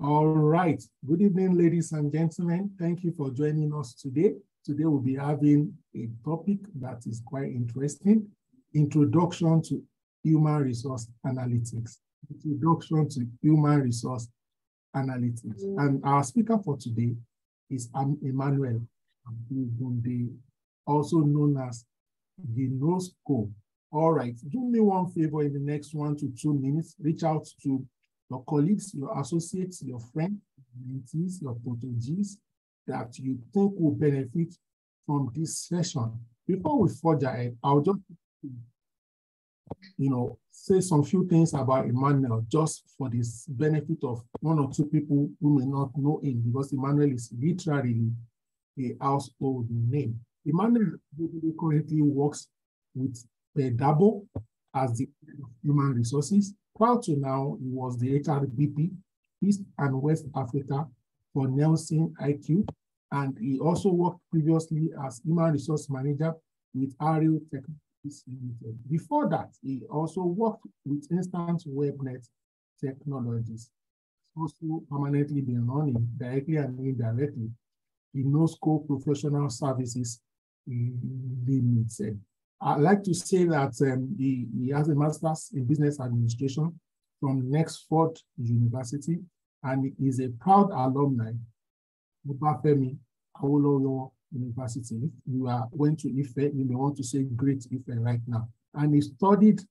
All right. Good evening, ladies and gentlemen. Thank you for joining us today. Today we'll be having a topic that is quite interesting. Introduction to Human Resource Analytics. Introduction to Human Resource Analytics. And our speaker for today is Emmanuel, also known as the NOSCO. All right, do me one favor in the next 1 to 2 minutes, reach out to your colleagues, your associates, your friends, mentees, your proteges that you think will benefit from this session. Before we forge ahead, I'll just, say some few things about Emmanuel, just for this benefit of 1 or 2 people who may not know him, because Emmanuel is literally a household name. Emmanuel currently works with Predictive as the Human Resources. Prior to now, he was the HRBP, East and West Africa for Nelson IQ, and he also worked previously as Human Resource Manager with Marital Status. Before that, he also worked with Instant WebNet Technologies. Also permanently been running directly and indirectly the NOSCO Professional Services Limited. I'd like to say that he has a master's in business administration from Nexford University, and he is a proud alumni of Obafemi Awolowo University. If you went to Ife, you may want to say Great Ife right now. And he studied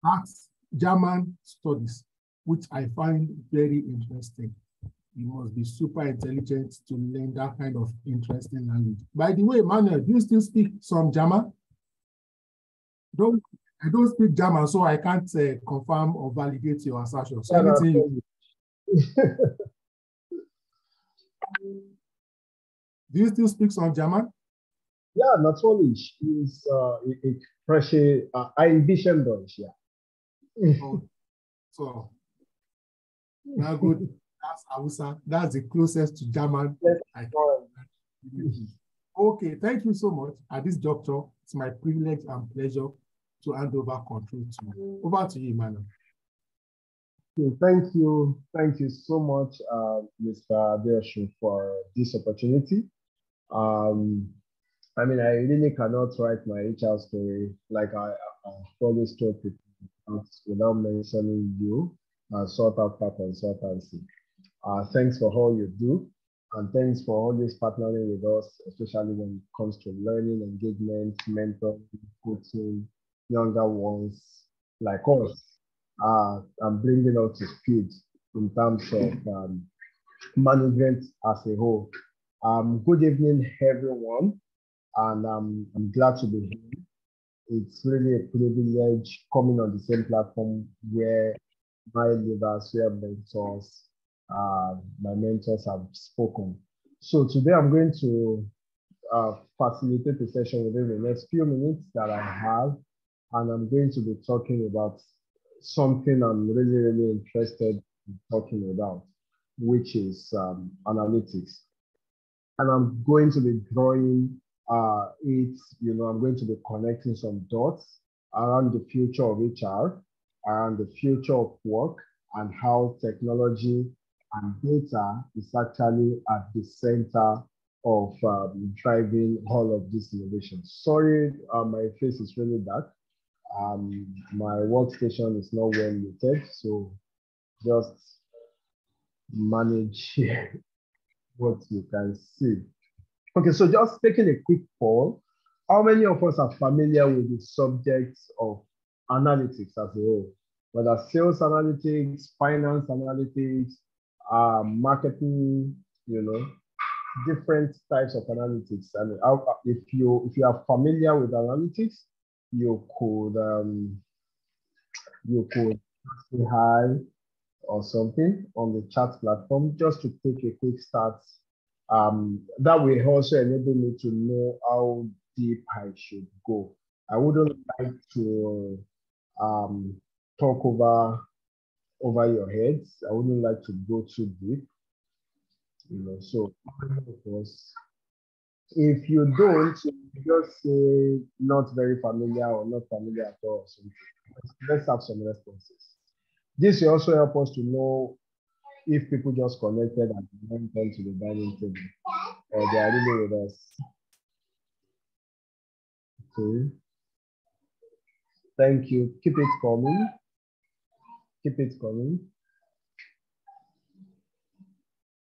arts, German studies, which I find very interesting. You must be super intelligent to learn that kind of interesting language. By the way, Manuel, do you still speak some German? I don't speak German, so I can't confirm or validate your assertion. So do you still speak some German? Ja, natürlich. Ich spreche ein bisschen Deutsch, ja. Oh, so, now good. That's Hausa. That's the closest to German I can. Okay, thank you so much. At this juncture, it's my privilege and pleasure to hand over control to you. Over to you, Emmanuel. Okay, thank you so much, Mr. Adeosun, for this opportunity. I mean, I really cannot write my HR story like I always told people without mentioning you, Sought After Consultancy. Thanks for all you do, and thanks for always partnering with us, especially when it comes to learning, engagement, mentoring, coaching younger ones like us, and bringing us to speed in terms of management as a whole. Good evening, everyone, and I'm glad to be here. It's really a privilege coming on the same platform where my leaders, where mentors, my mentors have spoken. So today I'm going to facilitate the session within the next few minutes that I have. And I'm going to be talking about something I'm really interested in talking about, which is analytics. And I'm going to be drawing I'm going to be connecting some dots around the future of HR, around the future of work, and how technology and data is actually at the center of driving all of this innovation. Sorry, my face is really dark. My workstation is not well lit, so just manage what you can see. Okay, so just taking a quick poll. How many of us are familiar with the subjects of analytics as a whole? Whether sales analytics, finance analytics, marketing, different types of analytics. And if you are familiar with analytics, you could say hi or something on the chat platform just to take a quick start. That will also enable me to know how deep I should go. I wouldn't like to talk over your heads. I wouldn't like to go too deep. So of course, if you don't, just say not very familiar or not familiar at all. So let's have some responses. This will also help us to know if people just connected and went on to the dining table, or they are really with us. Okay. Thank you. Keep it coming. Keep it coming.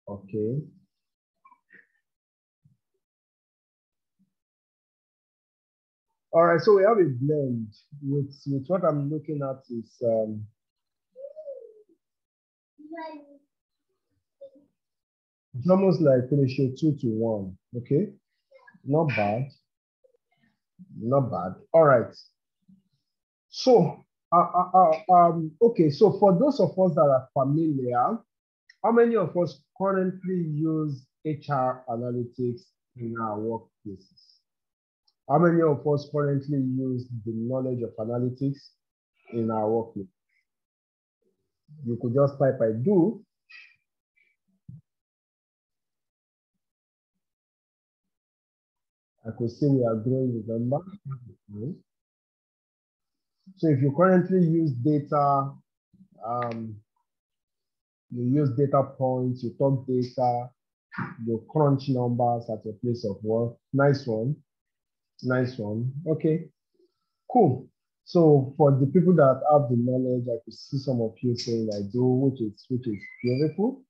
Okay. All right, so we have a blend with what I'm looking at is it's almost like ratio 2:1. Okay, not bad, not bad. All right. So, okay. So for those of us that are familiar, how many of us currently use HR analytics in our workplaces? How many of us currently use the knowledge of analytics in our workplace? You could just type I do. I could see we are growing the number. So if you currently use data, you use data points, you talk data, you crunch numbers at your place of work. Nice one. Nice one. Okay, cool. So for the people that have the knowledge, I could see some of you saying I do, which is beautiful.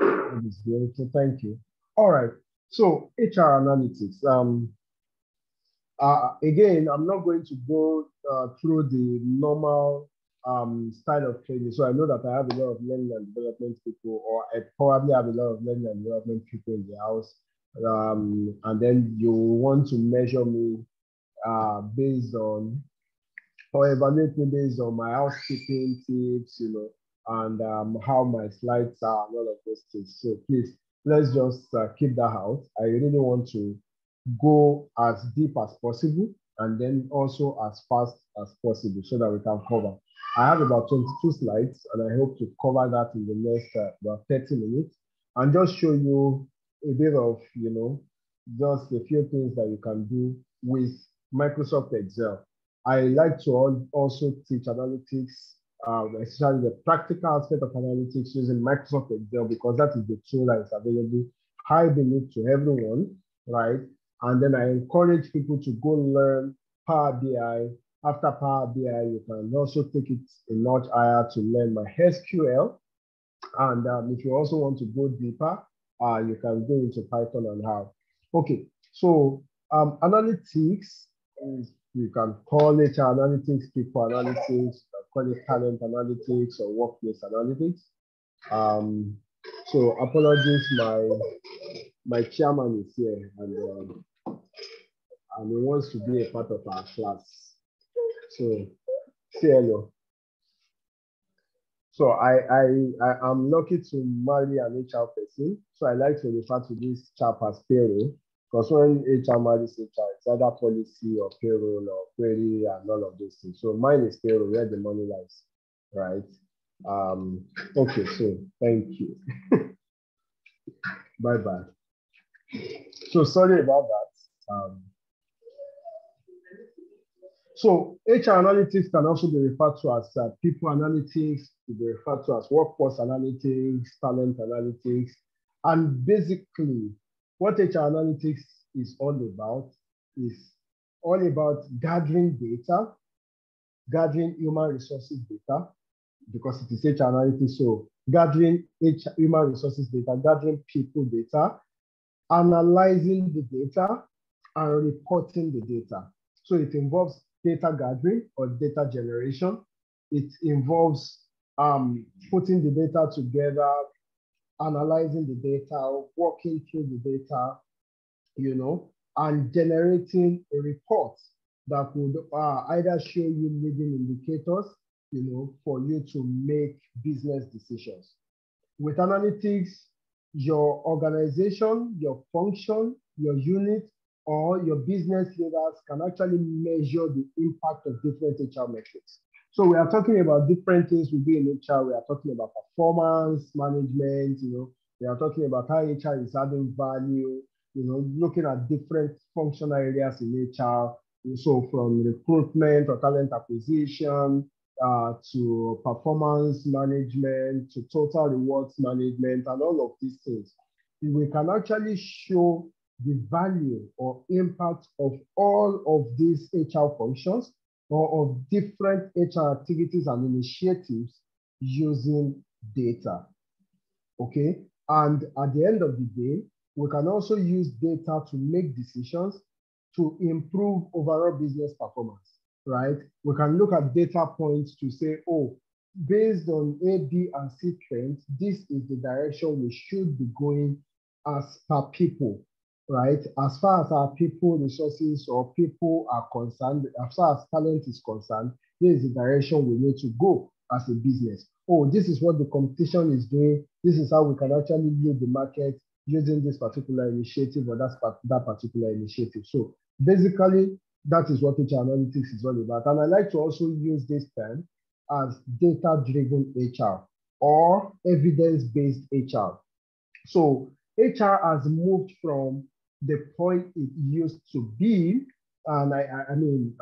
It is beautiful. Thank you. All right. So HR analytics. Again, I'm not going to go through the normal style of training. So I know that I have a lot of learning and development people, or I probably have a lot of learning and development people in the house. And then you want to measure me based on, or evaluate me based on my housekeeping tips, you know, and how my slides are and all of those things. So please, let's just keep that out. I really want to go as deep as possible and then also as fast as possible so that we can cover. I have about 22 slides and I hope to cover that in the next about 30 minutes and just show you a bit of, you know, just a few things that you can do with Microsoft Excel. I like to also teach analytics, especially the practical aspect of analytics using Microsoft Excel because that is the tool that is available, I believe, to everyone, right? And then I encourage people to go learn Power BI. After Power BI, you can also take it a notch higher to learn my SQL. And if you also want to go deeper, you can go into Python and how. Okay, so analytics, you can call it analytics, people analytics, you can call it talent analytics or workplace analytics. So apologies, my chairman is here and he wants to be a part of our class. So say hello. So I'm lucky to marry an HR person. So I like to refer to this chap as payroll because when HR marries HR, it's either policy or payroll or query and all of those things. So mine is payroll, where the money lies, right? Okay, so thank you. Bye-bye. So sorry about that. So HR analytics can also be referred to as people analytics, to be referred to as workforce analytics, talent analytics. And basically, what HR analytics is all about gathering data, gathering human resources data, because it is HR analytics. So gathering human resources data, gathering people data, analyzing the data, and reporting the data. So it involves data gathering or data generation. It involves putting the data together, analyzing the data, working through the data, you know, and generating a report that would either show you leading indicators, you know, for you to make business decisions. With analytics, your organization, your function, your unit, or your business leaders can actually measure the impact of different HR metrics. So we are talking about different things we do in HR. We are talking about performance management, you know, we are talking about how HR is adding value, you know, looking at different functional areas in HR. So from recruitment or talent acquisition, to performance management, to total rewards management, and all of these things. We can actually show the value or impact of all of these HR functions or of different HR activities and initiatives using data, okay? And at the end of the day, we can also use data to make decisions to improve overall business performance, right? We can look at data points to say, oh, based on A, B, and C trends, this is the direction we should be going as per people, right? As far as our people resources or people are concerned, as far as talent is concerned, this is the direction we need to go as a business. Oh, this is what the competition is doing. This is how we can actually lead the market using this particular initiative or that particular initiative. So basically, that is what HR analytics is all about. And I like to also use this term as data-driven HR or evidence-based HR. So HR has moved from the point it used to be, and I mean,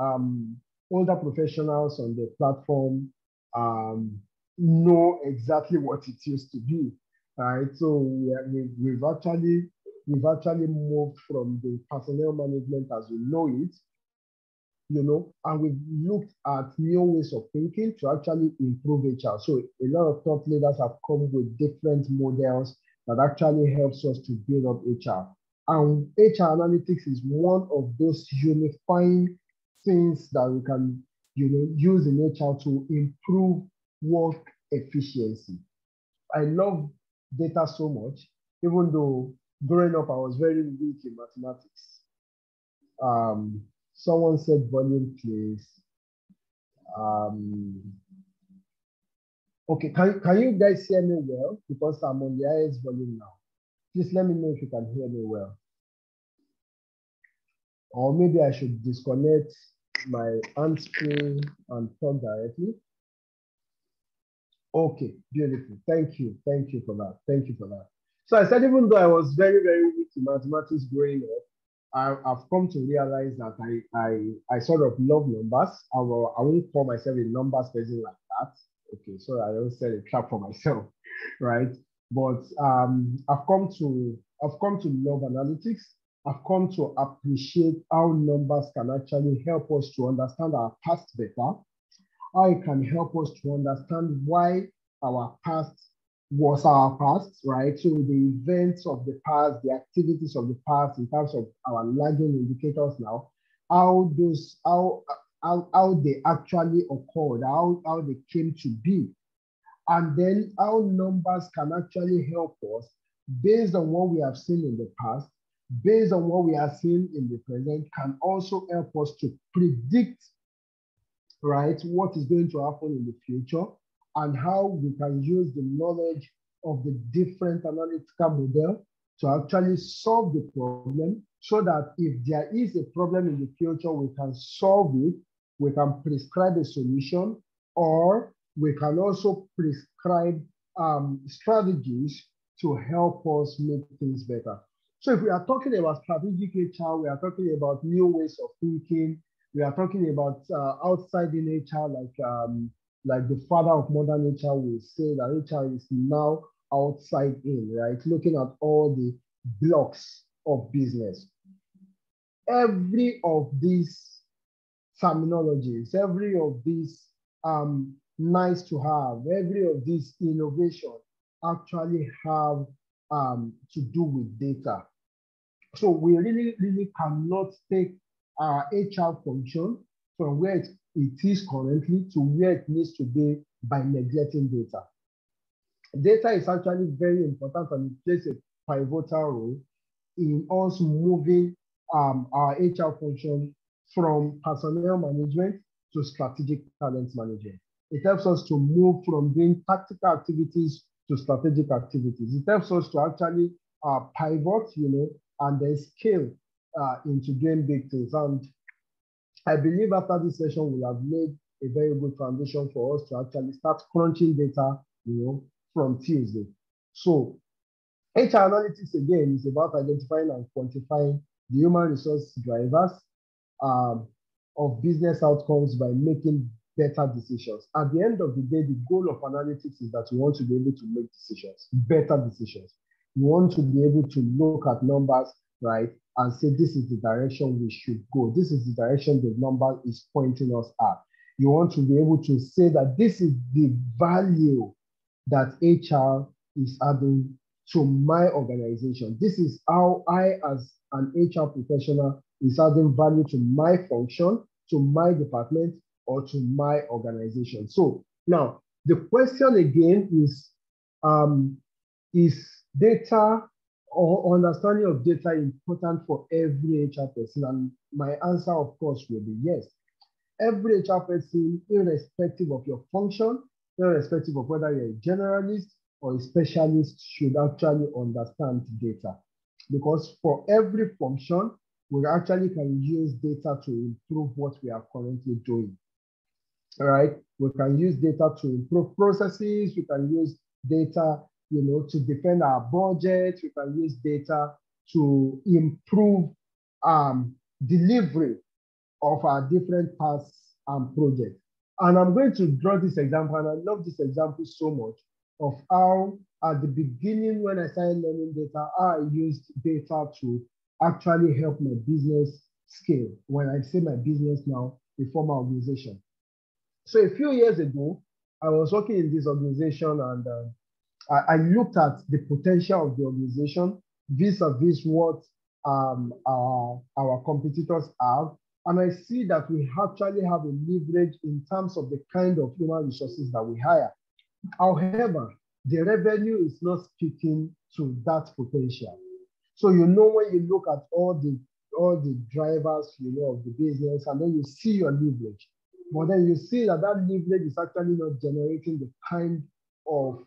older professionals on the platform know exactly what it used to be, right? So we've actually moved from the personnel management as we know it, you know, and we've looked at new ways of thinking to actually improve HR. So a lot of top leaders have come with different models that actually helps us to build up HR. And HR analytics is one of those unifying things that we can, you know, use in HR to improve work efficiency. I love data so much, even though growing up I was very weak in mathematics. Someone said volume, please. Okay, can you guys hear me well? Because I'm on the highest volume now. Please let me know if you can hear me well. Or maybe I should disconnect my hands-free and talk directly. Okay, beautiful. Thank you. Thank you for that. Thank you for that. So I said, even though I was very, very weak in mathematics growing up, I've come to realize that I sort of love numbers. I won't call myself a numbers person like that. Okay, so I don't set a trap for myself, right? But I've come to love analytics. I've come to appreciate how numbers can actually help us to understand our past better, how it can help us to understand why our past was our past, right? So the events of the past, the activities of the past in terms of our lagging indicators now, how they actually occurred, how they came to be. And then how numbers can actually help us based on what we have seen in the past, based on what we are seeing in the present, can also help us to predict, right, what is going to happen in the future and how we can use the knowledge of the different analytical model to actually solve the problem so that if there is a problem in the future, we can solve it, we can prescribe a solution, or we can also prescribe strategies to help us make things better. So if we are talking about strategic HR, we are talking about new ways of thinking, we are talking about outside in HR, like the father of modern HR will say that HR is now outside in, right? Looking at all the blocks of business. Every of these terminologies, every of these nice to have, every of these innovation actually have to do with data. So we really, really cannot take our HR function from where it is currently to where it needs to be by neglecting data. Data is actually very important and it plays a pivotal role in us moving our HR function from personnel management to strategic talent management. It helps us to move from doing tactical activities to strategic activities. It helps us to actually pivot, you know, and then scale into doing big things. And I believe after this session, we'll have made a very good foundation for us to actually start crunching data, you know, from Tuesday. So HR analytics, again, is about identifying and quantifying the human resource drivers of business outcomes by making better decisions. At the end of the day, the goal of analytics is that you want to be able to make decisions, better decisions. You want to be able to look at numbers, right, and say, this is the direction we should go. This is the direction the number is pointing us at. You want to be able to say that this is the value that HR is adding to my organization. This is how I, as an HR professional, is adding value to my function, to my department, or to my organization. So now the question again is data or understanding of data important for every HR person? And my answer, of course, will be yes. Every HR person, irrespective of your function, irrespective of whether you're a generalist or a specialist, should actually understand data. Because for every function, we actually can use data to improve what we are currently doing. All right, we can use data to improve processes. We can use data, to defend our budget. We can use data to improve delivery of our different tasks and projects. And I'm going to draw this example, and I love this example so much, of how at the beginning when I started learning data, I used data to actually help my business scale. When I say my business now, a former organization. So a few years ago, I was working in this organization, and I looked at the potential of the organization vis-a-vis what our competitors have. And I see that we actually have a leverage in terms of the kind of human resources that we hire. However, the revenue is not speaking to that potential. So when you look at all the drivers of the business, and then you see your leverage, but then you see that leverage is actually not generating the kind of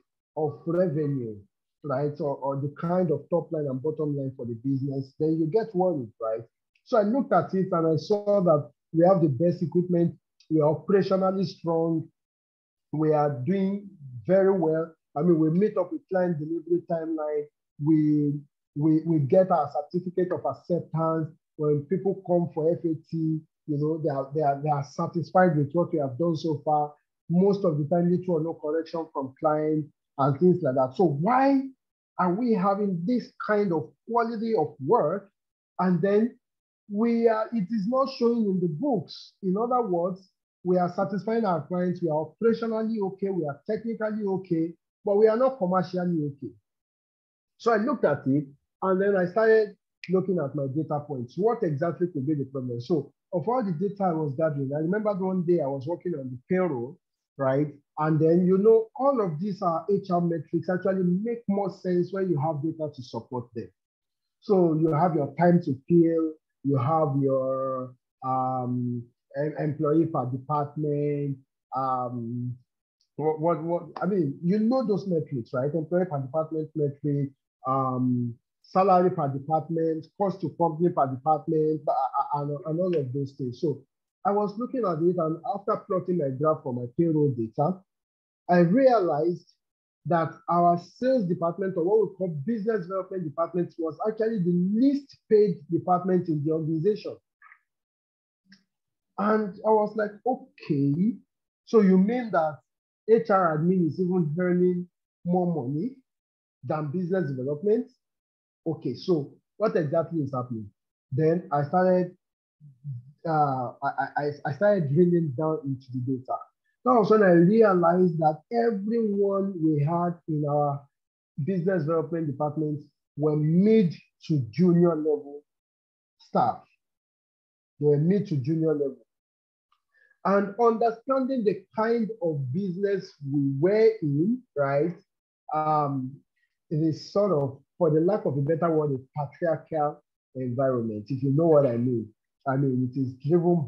revenue, right? Or the kind of top line and bottom line for the business, then you get worried, right? So I looked at it and I saw that we have the best equipment, we are operationally strong, we are doing very well. I mean, we meet up with client delivery timeline, we get our certificate of acceptance. When people come for FAT, they are satisfied with what we have done so far. Most of the time, little or no correction from clients and things like that. So why are we having this kind of quality of work, and then it is not showing in the books? In other words, we are satisfying our clients, we are operationally okay, we are technically okay, but we are not commercially okay. So I looked at it, and then I started looking at my data points. What exactly could be the problem? So of all the data I was gathering, I remember one day I was working on the payroll, right? And then, all of these HR metrics actually make more sense when you have data to support them. So you have your time to fill, you have your employee per department, I mean, those metrics, right? Employee per department metric, salary per department, cost to company per department, and all of those things. So I was looking at it, and after plotting my graph for my payroll data, I realized that our sales department, or what we call business development department, was actually the least paid department in the organization. And I was like, okay, so you mean that HR admin is even earning more money than business development? Okay, so what exactly is happening? Then I started I started drilling down into the data. That was when I realized that everyone we had in our business development department were mid to junior level staff. They were mid to junior level. And understanding the kind of business we were in, right? It is sort of, for the lack of a better word, a patriarchal environment, if you know what I mean. I mean, it is driven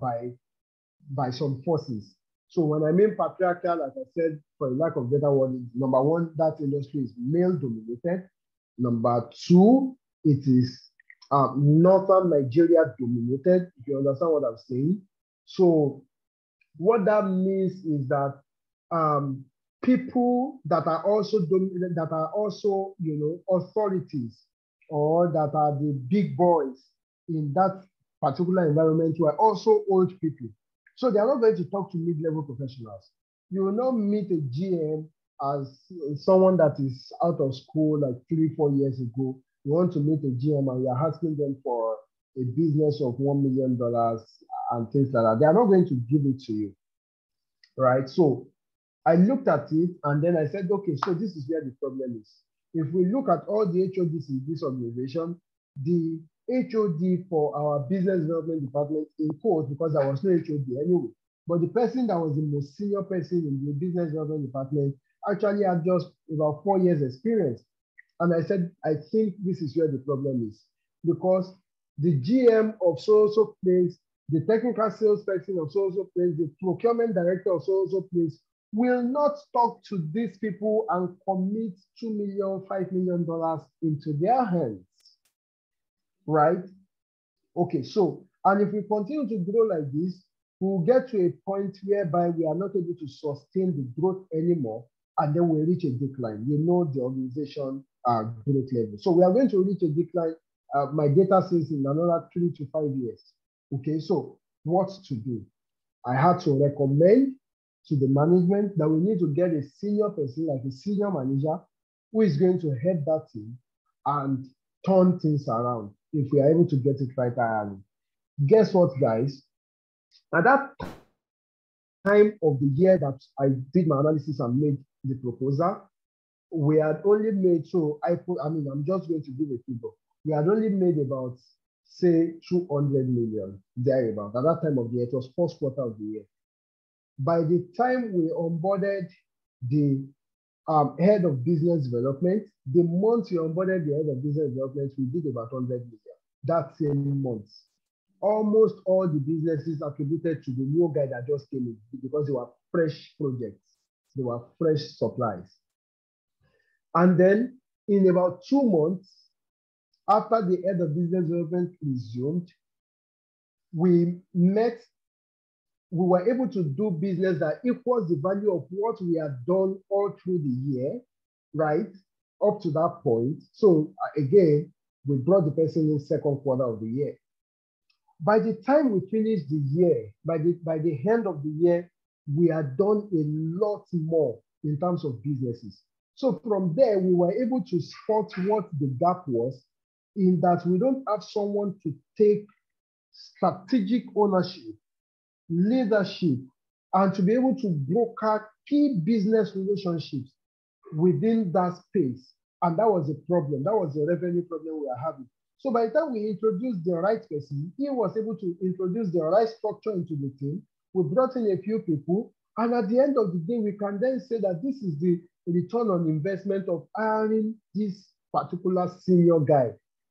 by some forces. So when I mean patriarchal, like I said, for the lack of a better word, number one, that industry is male dominated. Number two, it is Northern Nigeria dominated, if you understand what I'm saying. So what that means is that people that are also authorities, or that are the big boys in that particular environment, were also old people. So they are not going to talk to mid-level professionals. You will not meet a GM as someone that is out of school like 3-4 years ago. You want to meet a GM and you're asking them for a business of $1 million and things like that. They are not going to give it to you, right? So I looked at it and then I said, okay, so this is where the problem is. If we look at all the HODs in this organization, the HOD for our business development department in quotes, because there was no HOD anyway, but the person that was the most senior person in the business development department actually had just about 4 years experience. And I said, I think this is where the problem is, because the GM of so-so place, the technical salesperson of so-so place, the procurement director of so-so place will not talk to these people and commit $2 million, $5 million into their hands, right? Okay, so, and if we continue to grow like this, we'll get to a point whereby we are not able to sustain the growth anymore, and then we'll reach a decline. You know the organization growth level. So we are going to reach a decline. My data says in another 3 to 5 years. Okay, so what to do? I had to recommend to the management that we need to get a senior person, like a senior manager, who is going to head that team and turn things around if we are able to get it right early. Guess what, guys? At that time of the year that I did my analysis and made the proposal, we had only made, so I'm just going to give a figure. We had only made about, say, 200 million thereabout. At that time of the year, it was first quarter of the year. By the time we onboarded the head of business development, the month we onboarded the head of business development, we did about 100 million that same month. Almost all the businesses attributed to the new guy that just came in because they were fresh projects, they were fresh supplies. And then in about 2 months, after the head of business development resumed, we were able to do business that equals the value of what we had done all through the year, right? Up to that point. So again, we brought the person in second quarter of the year. By the time we finished the year, by the end of the year, we had done a lot more in terms of businesses. So from there, we were able to spot what the gap was, in that we don't have someone to take strategic ownership, leadership, and to be able to broker key business relationships within that space. And that was a problem. That was a revenue problem we were having. So by the time we introduced the right person, he was able to introduce the right structure into the team. We brought in a few people. And at the end of the day, we can then say that this is the return on investment of hiring this particular senior guy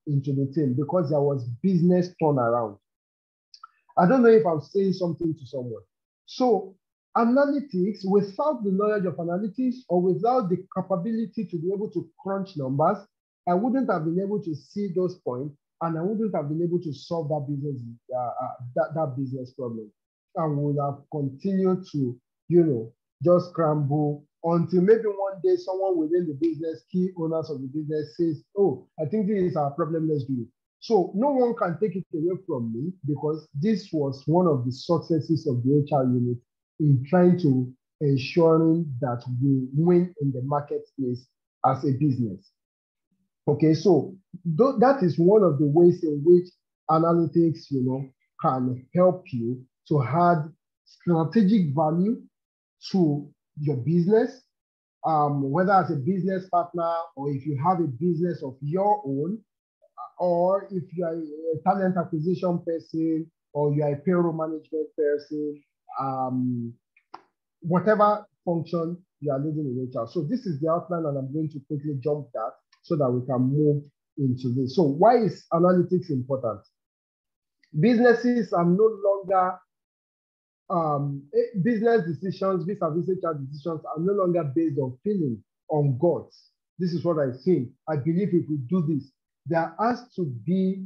into the team, because there was business turnaround. I don't know if I'm saying something to someone. So analytics, without the knowledge of analytics or without the capability to be able to crunch numbers, I wouldn't have been able to see those points, and I wouldn't have been able to solve that business that business problem. And would have continued to, just scramble until maybe one day someone within the business, key owners of the business, says, "Oh, I think this is our problem, let's do it." So no one can take it away from me, because this was one of the successes of the HR unit in trying to ensuring that we win in the marketplace as a business. Okay, so that is one of the ways in which analytics, can help you to add strategic value to your business, whether as a business partner or if you have a business of your own, or if you are a talent acquisition person or you are a payroll management person, whatever function you are leading in HR. So this is the outline, and I'm going to quickly jump that so that we can move into this. So why is analytics important? Businesses are no longer, business decisions, vis-a-vis HR decisions are no longer based on feeling, on guts. This is what I think. I believe if we do this, there has to be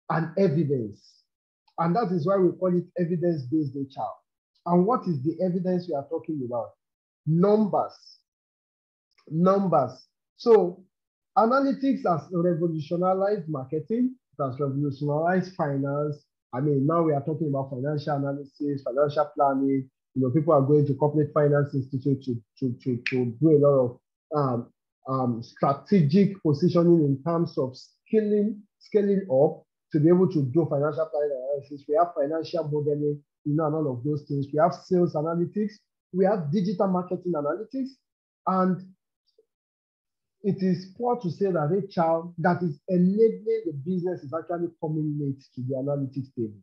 an evidence. And that is why we call it evidence-based HR. And what is the evidence we are talking about? Numbers. Numbers. So analytics has revolutionized marketing, it has revolutionized finance, I mean, now we are talking about financial analysis, financial planning. You know, people are going to corporate finance institute to do a lot of strategic positioning in terms of scaling up to be able to do financial planning analysis. We have financial modeling, you know, and all of those things. We have sales analytics. We have digital marketing analytics. And it is poor to say that HR that is enabling the business is actually coming late to the analytics table.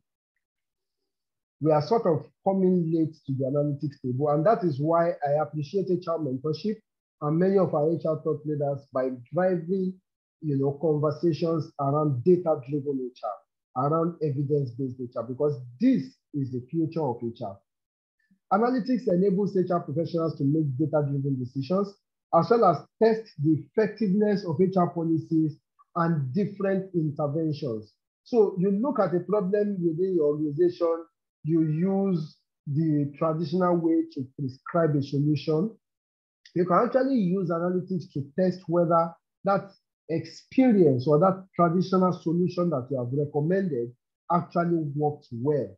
We are sort of coming late to the analytics table, and that is why I appreciate HR mentorship and many of our HR thought leaders by driving, you know, conversations around data-driven HR, around evidence-based HR, because this is the future of HR. Analytics enables HR professionals to make data-driven decisions, as well as test the effectiveness of HR policies and different interventions. So you look at a problem within your organization, you use the traditional way to prescribe a solution. You can actually use analytics to test whether that experience or that traditional solution that you have recommended actually worked well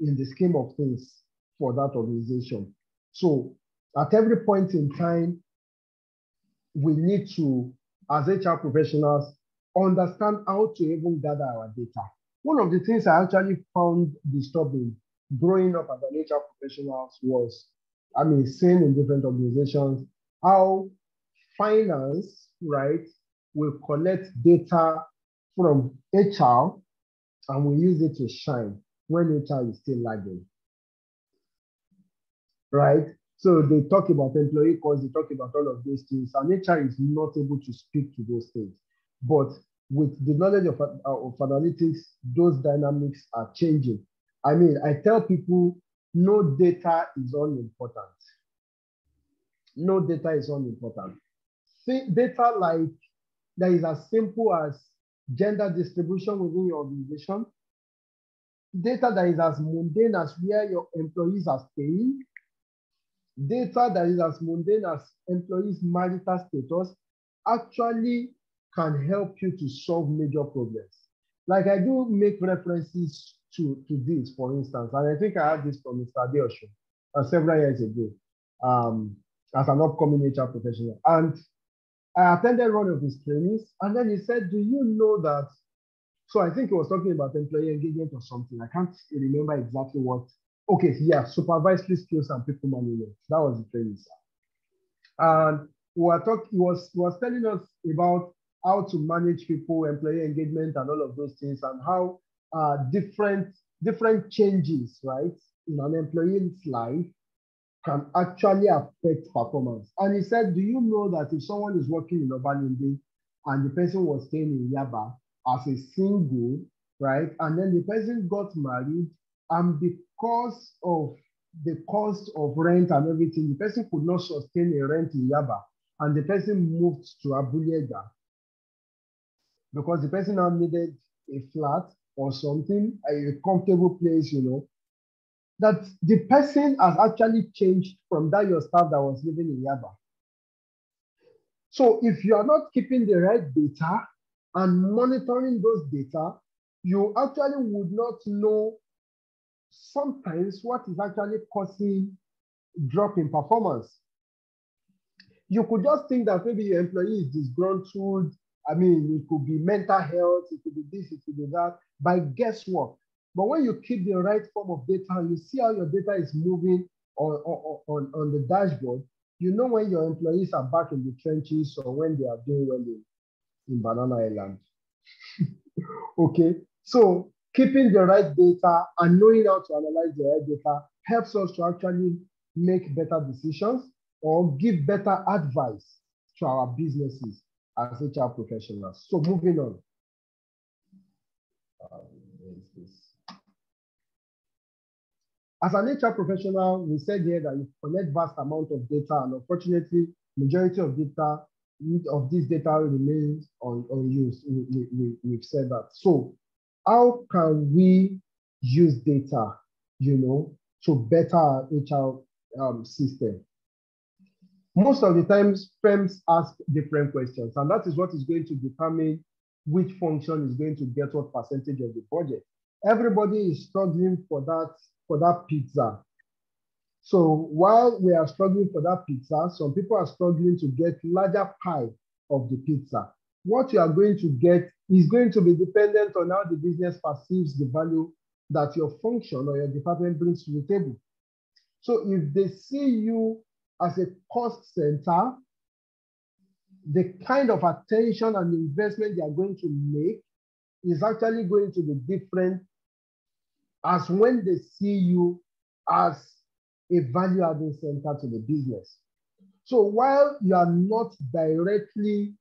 in the scheme of things for that organization. So at every point in time, we need to, as HR professionals, understand how to even gather our data. One of the things I actually found disturbing growing up as an HR professional was, I mean, seeing in different organizations how finance, right, will collect data from HR and we use it to shine when HR is still lagging, right? So they talk about employee costs, they talk about all of those things, and HR is not able to speak to those things. But with the knowledge of analytics, those dynamics are changing. I mean, I tell people, no data is unimportant. No data is unimportant. See, data like that is as simple as gender distribution within your organization, data that is as mundane as where your employees are staying, data that is as mundane as employees' marital status actually can help you to solve major problems. Like I do make references to this, for instance, and I think I had this from Mr. Adeosho several years ago as an upcoming HR professional. And I attended one of his trainings, and then he said, do you know that? So I think he was talking about employee engagement or something. I can't remember exactly what. Okay, yeah, supervisory skills and people management. That was the training, sir. And he was telling us about how to manage people, employee engagement, and all of those things, and how different changes, right, in an employee's life can actually affect performance. And he said, do you know that if someone is working in Obalinde and the person was staying in Yaba as a single, right, and then the person got married, and because of the cost of rent and everything, the person could not sustain a rent in Yaba, and the person moved to Abulega because the person now needed a flat or something, a comfortable place, you know, that the person has actually changed from that your staff that was living in Yaba. So if you are not keeping the right data and monitoring those data, you actually would not know sometimes what is actually causing drop in performance. You could just think that maybe your employee is disgruntled. I mean, it could be mental health, it could be this, it could be that, by guesswork. But when you keep the right form of data and you see how your data is moving on the dashboard, you know when your employees are back in the trenches or when they are doing well in Banana Island. Okay, so keeping the right data and knowing how to analyze the right data helps us to actually make better decisions or give better advice to our businesses as HR professionals. So moving on. As an HR professional, we said here that you collect vast amount of data, and unfortunately, majority of this data remains unused. We've said that. So how can we use data, you know, to better our HR system? Most of the times, firms ask different questions, and that is what is going to determine which function is going to get what percentage of the budget. everybody is struggling for that pizza. So while we are struggling for that pizza, some people are struggling to get larger pie of the pizza. What you are going to get is going to be dependent on how the business perceives the value that your function or your department brings to the table. So if they see you as a cost center, the kind of attention and investment they are going to make is actually going to be different as when they see you as a value-adding center to the business. So while you are not directly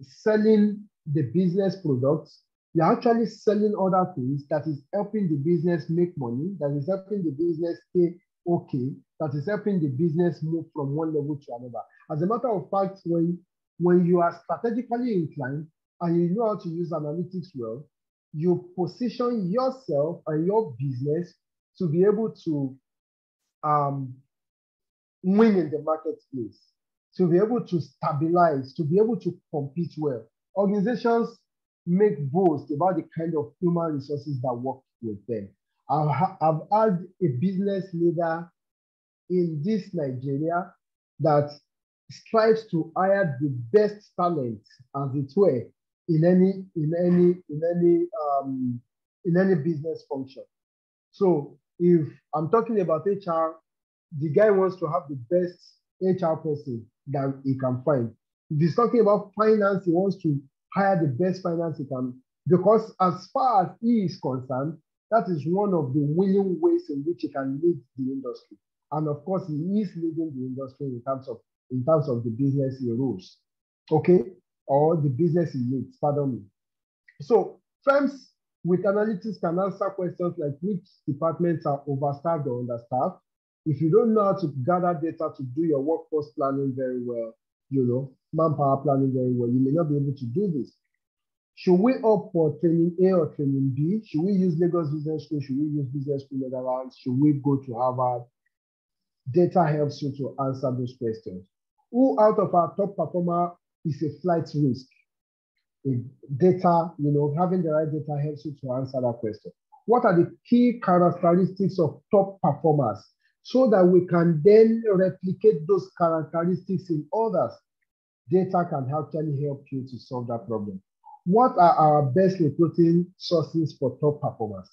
selling the business products, you're actually selling other things that is helping the business make money, that is helping the business stay okay, that is helping the business move from one level to another. As a matter of fact, when you are strategically inclined and you know how to use analytics well, you position yourself and your business to be able to win in the marketplace, to be able to stabilize, to be able to compete well. Organizations make boast about the kind of human resources that work with them. I've had a business leader in this Nigeria that strives to hire the best talent, as it were, in any business function. So if I'm talking about HR, the guy wants to have the best HR person that he can find. If he's talking about finance, he wants to hire the best finance he can, because as far as he is concerned, that is one of the winning ways in which he can lead the industry. And of course, he is leading the industry in terms of the business he rules, okay, or the business he leads. Pardon me. So firms with analytics can answer questions like which departments are overstaffed or understaffed. If you don't know how to gather data to do your workforce planning very well, manpower planning very well, you may not be able to do this. Should we opt for training A or training B? Should we use Lagos Business School? Should we use Business School Netherlands? Should we go to Harvard? Data helps you to answer those questions. Who out of our top performer is a flight risk? Data, having the right data helps you to answer that question. What are the key characteristics of top performers so that we can then replicate those characteristics in others? Data can actually help you to solve that problem. What are our best recruiting sources for top performers?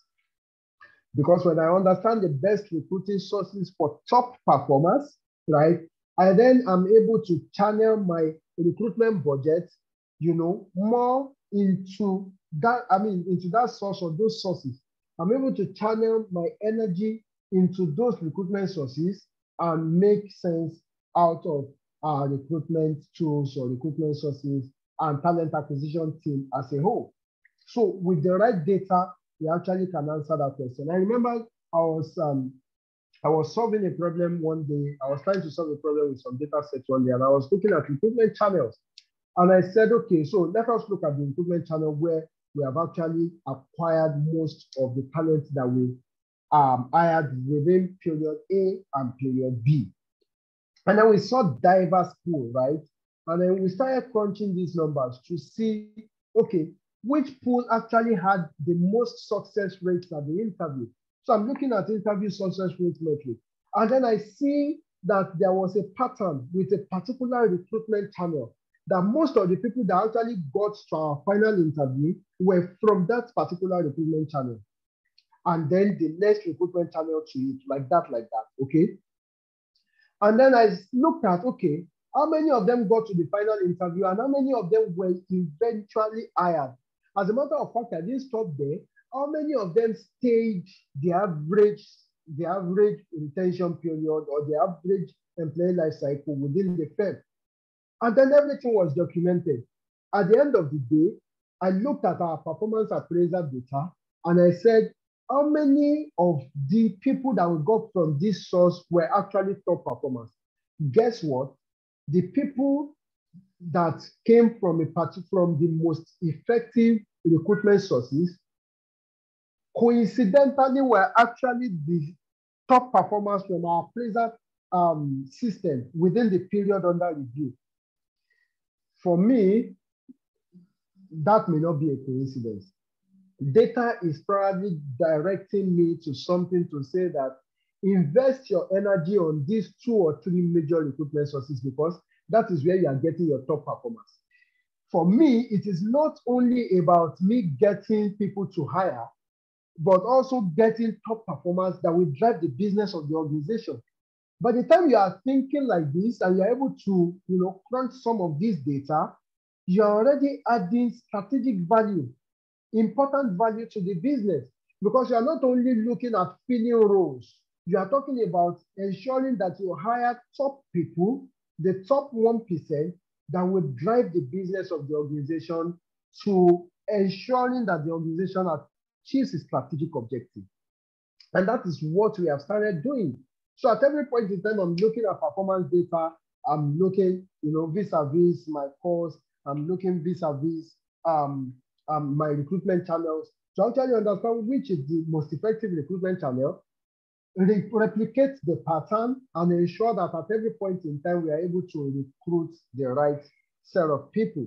Because when I understand the best recruiting sources for top performers, right, I then am able to channel my recruitment budget, more into that source or those sources. I'm able to channel my energy into those recruitment sources and make sense out of our recruitment tools or recruitment sources and talent acquisition team as a whole. So with the right data, we actually can answer that question. I remember I was solving a problem one day. I was trying to solve a problem with some data sets one day, and I was looking at recruitment channels. And I said, okay, so let us look at the recruitment channel where we have actually acquired most of the talent that we hired within period A and period B. And then we saw diverse pool, right? And then we started crunching these numbers to see, okay, which pool actually had the most success rates at the interview. So I'm looking at interview success rate metric. And then I see that there was a pattern with a particular recruitment channel that most of the people that actually got to our final interview were from that particular recruitment channel. And then the next recruitment channel to it, like that, okay? And then I looked at, okay, how many of them got to the final interview and how many of them were eventually hired? As a matter of fact, I didn't stop there. How many of them stayed the average retention period or the average employee life cycle within the firm? And then everything was documented. At the end of the day, I looked at our performance appraisal data and I said, how many of the people that we got from this source were actually top performers? Guess what? The people that came from the most effective recruitment sources coincidentally were actually the top performers from our appraisal system within the period under review. For me, that may not be a coincidence. Data is probably directing me to something to say that invest your energy on these 2 or 3 major recruitment sources because that is where you are getting your top performers. For me, it is not only about me getting people to hire, but also getting top performers that will drive the business of the organization. By the time you are thinking like this and you're able to, crunch some of this data, you're already adding strategic value, important value to the business, because you are not only looking at filling roles, you are talking about ensuring that you hire top people, the top 1% that will drive the business of the organization to ensuring that the organization achieves its strategic objective. And that is what we have started doing. So at every point in time, I'm looking at performance data. I'm looking, vis-a-vis my course. I'm looking vis-a-vis my recruitment channels to actually understand which is the most effective recruitment channel, replicate the pattern, and ensure that at every point in time, we are able to recruit the right set of people,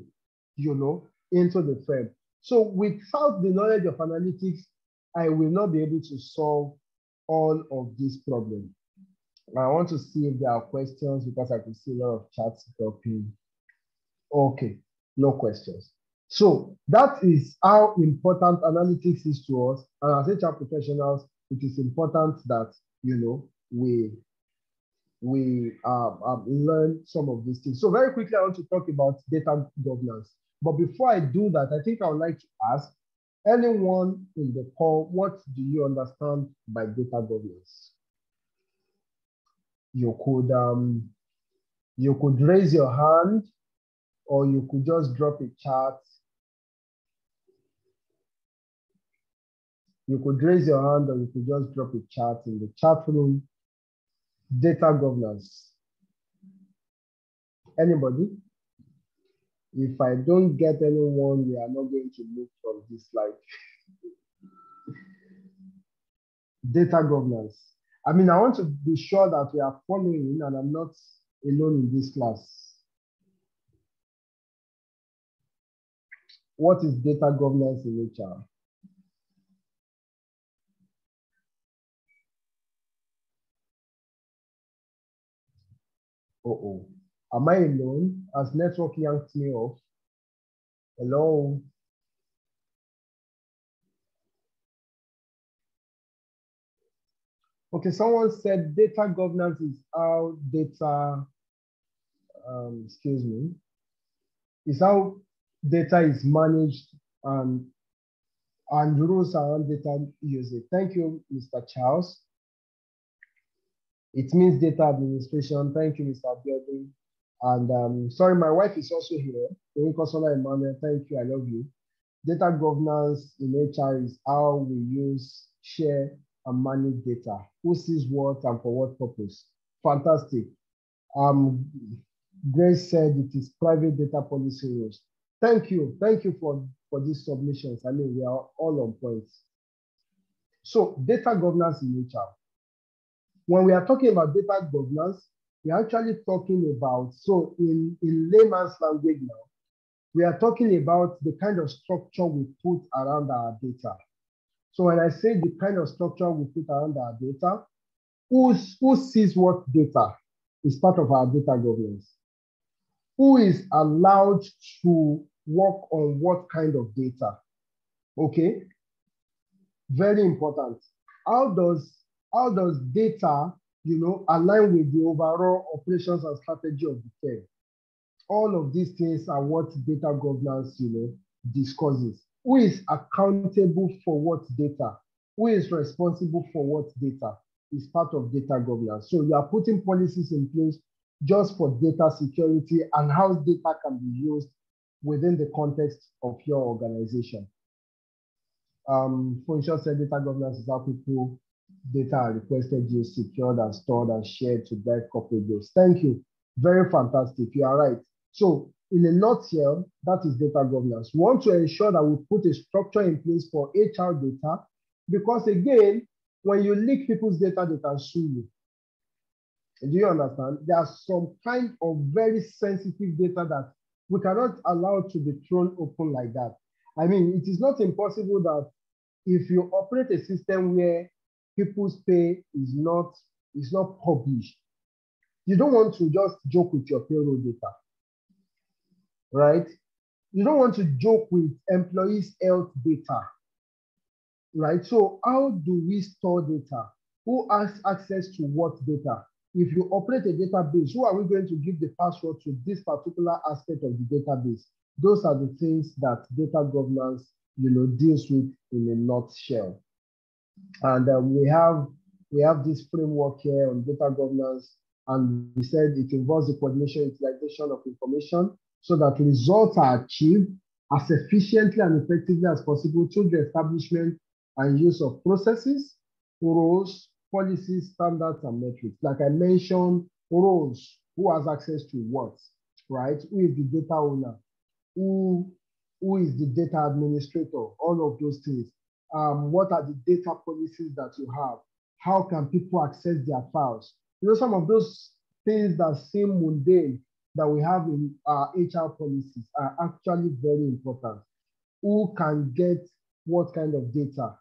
into the firm. So without the knowledge of analytics, I will not be able to solve all of these problems. I want to see if there are questions because I can see a lot of chats dropping. Okay, no questions. So that is how important analytics is to us. And as HR professionals, it is important that, we learn some of these things. So very quickly, I want to talk about data governance. But before I do that, I think I would like to ask anyone in the call, what do you understand by data governance? You could raise your hand, or you could just drop a chat. You could raise your hand, or you could just drop a chat in the chat room. Data governance. Anybody? If I don't get anyone, we are not going to move from this slide. Data governance. I mean, I want to be sure that we are following and I'm not alone in this class. What is data governance in HR? Uh-oh. Am I alone? Has network yanked me off? Hello? Okay, someone said data governance is how data, is how data is managed and rules around data usage. Thank you, Mr. Charles. It means data administration. Thank you, Mr. Abiodun. And sorry, my wife is also here. Emmanuel, thank you, I love you. Data governance in HR is how we use, share, and manage data. Who sees what and for what purpose? Fantastic. Grace said it is private data policy rules. Thank you for these submissions. I mean, we are all on point. So data governance in HR. When we are talking about data governance, we are actually talking about, so in layman's language now, we are talking about the kind of structure we put around our data. So when I say the kind of structure we put around our data, who sees what data is part of our data governance? Who is allowed to work on what kind of data? Okay, very important. How does data, align with the overall operations and strategy of the firm? All of these things are what data governance, discusses. Who is accountable for what data? Who is responsible for what data is part of data governance? So you are putting policies in place just for data security and how data can be used within the context of your organization. Function said data governance is how people data are requested, used, secured, and stored and shared to drive corporate goals. Thank you. Very fantastic. You are right. So in a nutshell, that is data governance. We want to ensure that we put a structure in place for HR data, because again, when you leak people's data, they can sue you. Do you understand? There's some kind of very sensitive data that we cannot allow to be thrown open like that. I mean, it is not impossible that if you operate a system where people's pay is not published, you don't want to just joke with your payroll data, right? You don't want to joke with employees' health data, right? So how do we store data? Who has access to what data? If you operate a database, who are we going to give the password to this particular aspect of the database? Those are the things that data governance, deals with in a nutshell. And we have this framework here on data governance, and we said it involves the coordination and utilization of information so that results are achieved as efficiently and effectively as possible through the establishment and use of processes, roles, policies, standards, and metrics. Like I mentioned, roles, who has access to what, right? Who is the data owner? Who is the data administrator? All of those things. What are the data policies that you have? How can people access their files? Some of those things that seem mundane that we have in our HR policies are actually very important. Who can get what kind of data?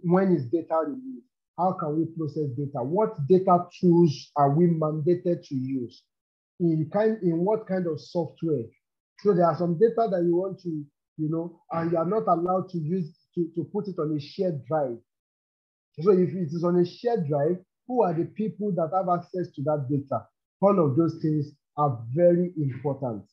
When is data released? How can we process data? What data tools are we mandated to use? In what kind of software? So there are some data that you want to, and you are not allowed to use to put it on a shared drive. So if it is on a shared drive, who are the people that have access to that data? All of those things are very important,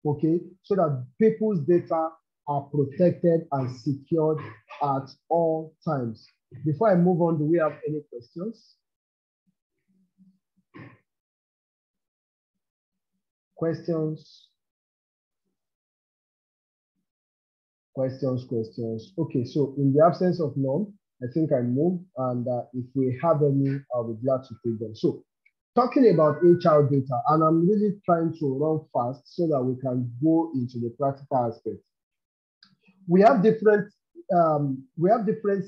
okay? So that people's data are protected and secured at all times. Before I move on, do we have any questions? Questions? Okay, so in the absence of none, I think I move, and if we have any, I'll be glad to take them. So talking about HR data, and I'm really trying to run fast so that we can go into the practical aspect. We have different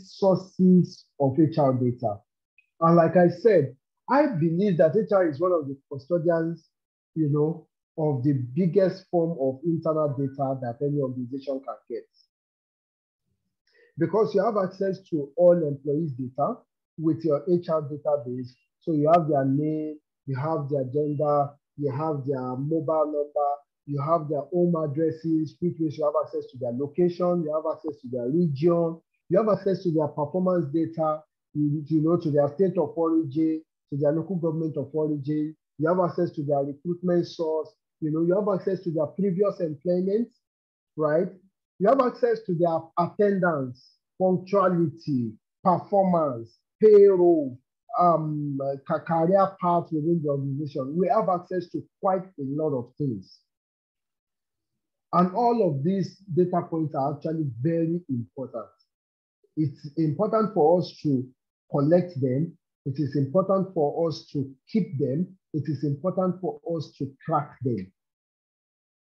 sources of HR data. And like I said, I believe that HR is one of the custodians, of the biggest form of internal data that any organization can get. Because you have access to all employees' data with your HR database. So you have their name, you have their gender, you have their mobile number, you have their home addresses, which means you have access to their location, you have access to their region, you have access to their performance data, to their state of origin, to their local government of origin, you have access to their recruitment source, you have access to their previous employment, right? You have access to their attendance, punctuality, performance, payroll, career path within the organization. We have access to quite a lot of things. And all of these data points are actually very important. It's important for us to collect them. It is important for us to keep them. It is important for us to track them.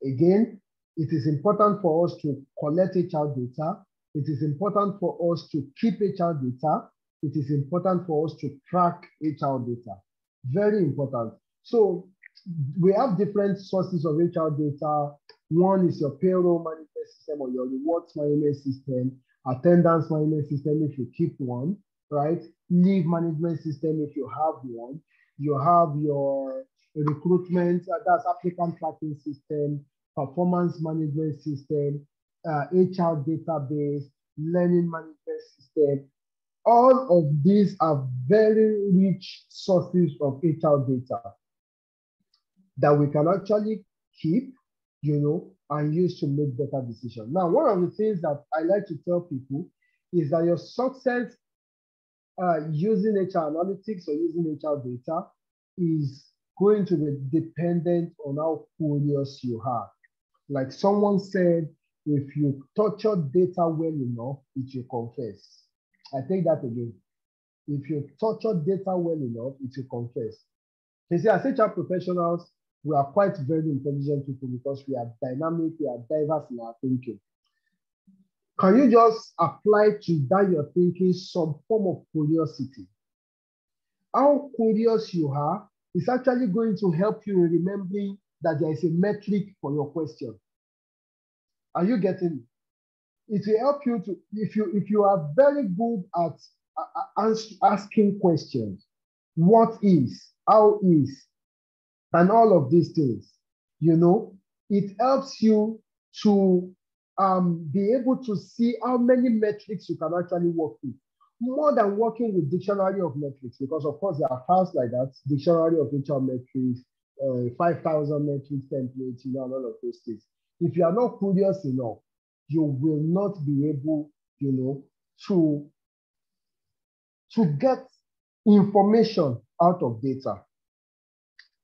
Again, it is important for us to collect HR data. It is important for us to keep HR data. It is important for us to track HR data. Very important. So we have different sources of HR data. One is your payroll management system or your rewards management system, attendance management system if you keep one, right? Leave management system if you have one. You have your recruitment, that's applicant tracking system, performance management system, HR database, learning management system. All of these are very rich sources of HR data that we can actually keep, and use to make better decisions. Now, one of the things that I like to tell people is that your success using HR analytics or using HR data is going to be dependent on how curious you are. Like someone said, if you torture data well enough, it will confess. I take that again. If you torture data well enough, it will confess. You see, as HR professionals, we are quite very intelligent people because we are dynamic, we are diverse in our thinking. Can you just apply to that your thinking some form of curiosity? How curious you are is actually going to help you in remembering that there is a metric for your question. Are you getting it? it will help you to, if you are very good at asking questions, what is, how is, and all of these things, you know, it helps you to be able to see how many metrics you can actually work with, more than working with dictionary of metrics, because of course there are files like that, dictionary of HR metrics, 5,000 metrics templates, you know, and all of those things. If you are not curious enough, you will not be able, you know, to get information out of data.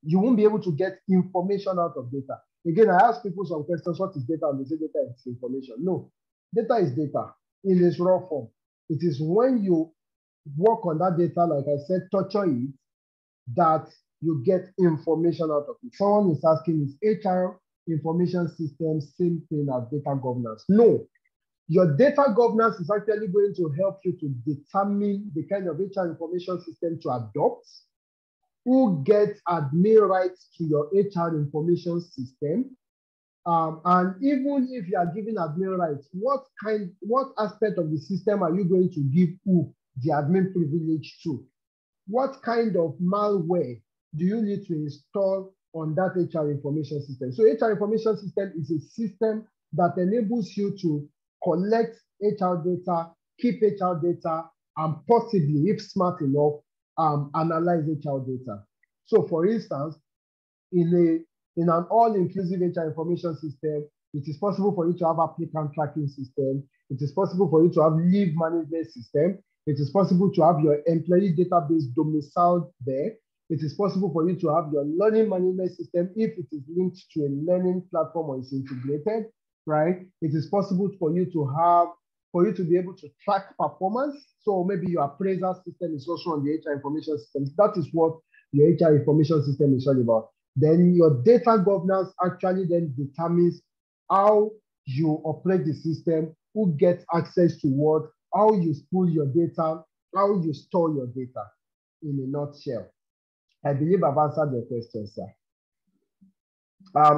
You won't be able to get information out of data. Again, I ask people some questions, what is data? And they say data is information. No, data is data in its raw form. It is when you work on that data, like I said, torture it, that you get information out of it. Someone is asking, is HR information system same thing as data governance? No. Your data governance is actually going to help you to determine the kind of HR information system to adopt, who gets admin rights to your HR information system, and even if you are giving admin rights, what aspect of the system are you going to give who the admin privilege to? What kind of malware do you need to install on that HR information system? So HR information system is a system that enables you to collect HR data, keep HR data, and possibly, if smart enough, analyze HR data. So for instance, in an all-inclusive HR information system, it is possible for you to have applicant tracking system. It is possible for you to have leave management system. It is possible to have your employee database domiciled there. It is possible for you to have your learning management system if it is linked to a learning platform or is integrated, right? It is possible for you to be able to track performance. So maybe your appraisal system is also on the HR information system. That is what your HR information system is all about. Then your data governance actually then determines how you operate the system, who gets access to what, how you spool your data, how you store your data, in a nutshell. I believe I've answered your question, sir.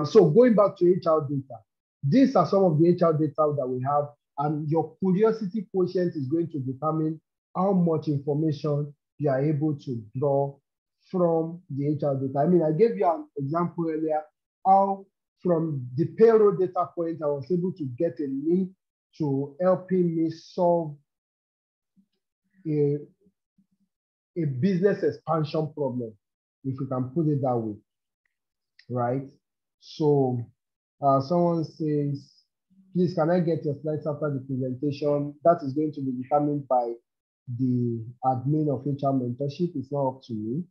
So going back to HR data, these are some of the HR data that we have, and your curiosity quotient is going to determine how much information you are able to draw from the HR data. I mean, I gave you an example earlier, how from the payroll data point, I was able to get a link to helping me solve a business expansion problem, if we can put it that way, right? So someone says, please, can I get your slides after the presentation? That is going to be determined by the admin of HR Mentorship. It's not up to me.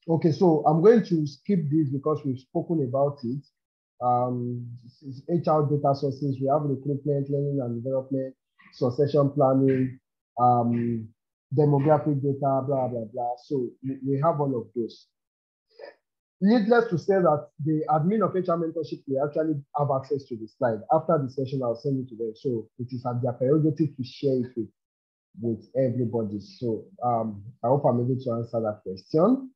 Okay, so I'm going to skip this because we've spoken about it. HR data sources, we have recruitment, learning and development, succession planning, demographic data, blah, blah, blah. So we have all of those. Needless to say that the admin of HR Mentorship will actually have access to the slide. After the session, I'll send it to them. So it is at their prerogative to share it with everybody. So I hope I'm able to answer that question.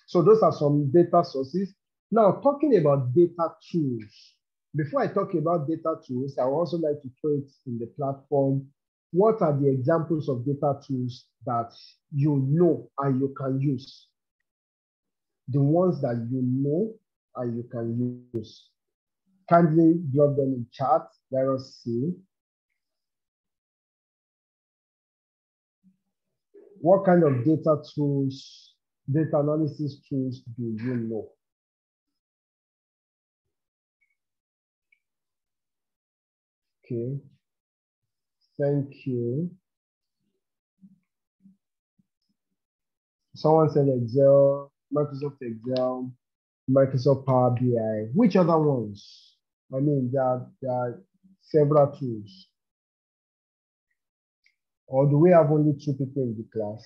So those are some data sources. Now, talking about data tools. Before I talk about data tools, I would also like to throw it in the platform. What are the examples of data tools that you know and you can use? The ones that you know and you can use. Kindly drop them in chat. Let us see. What kind of data tools, data analysis tools do you know? Okay, thank you. Someone said Excel, Microsoft Excel, Microsoft Power BI. Which other ones? I mean, there are several tools. Or do we have only 2 people in the class?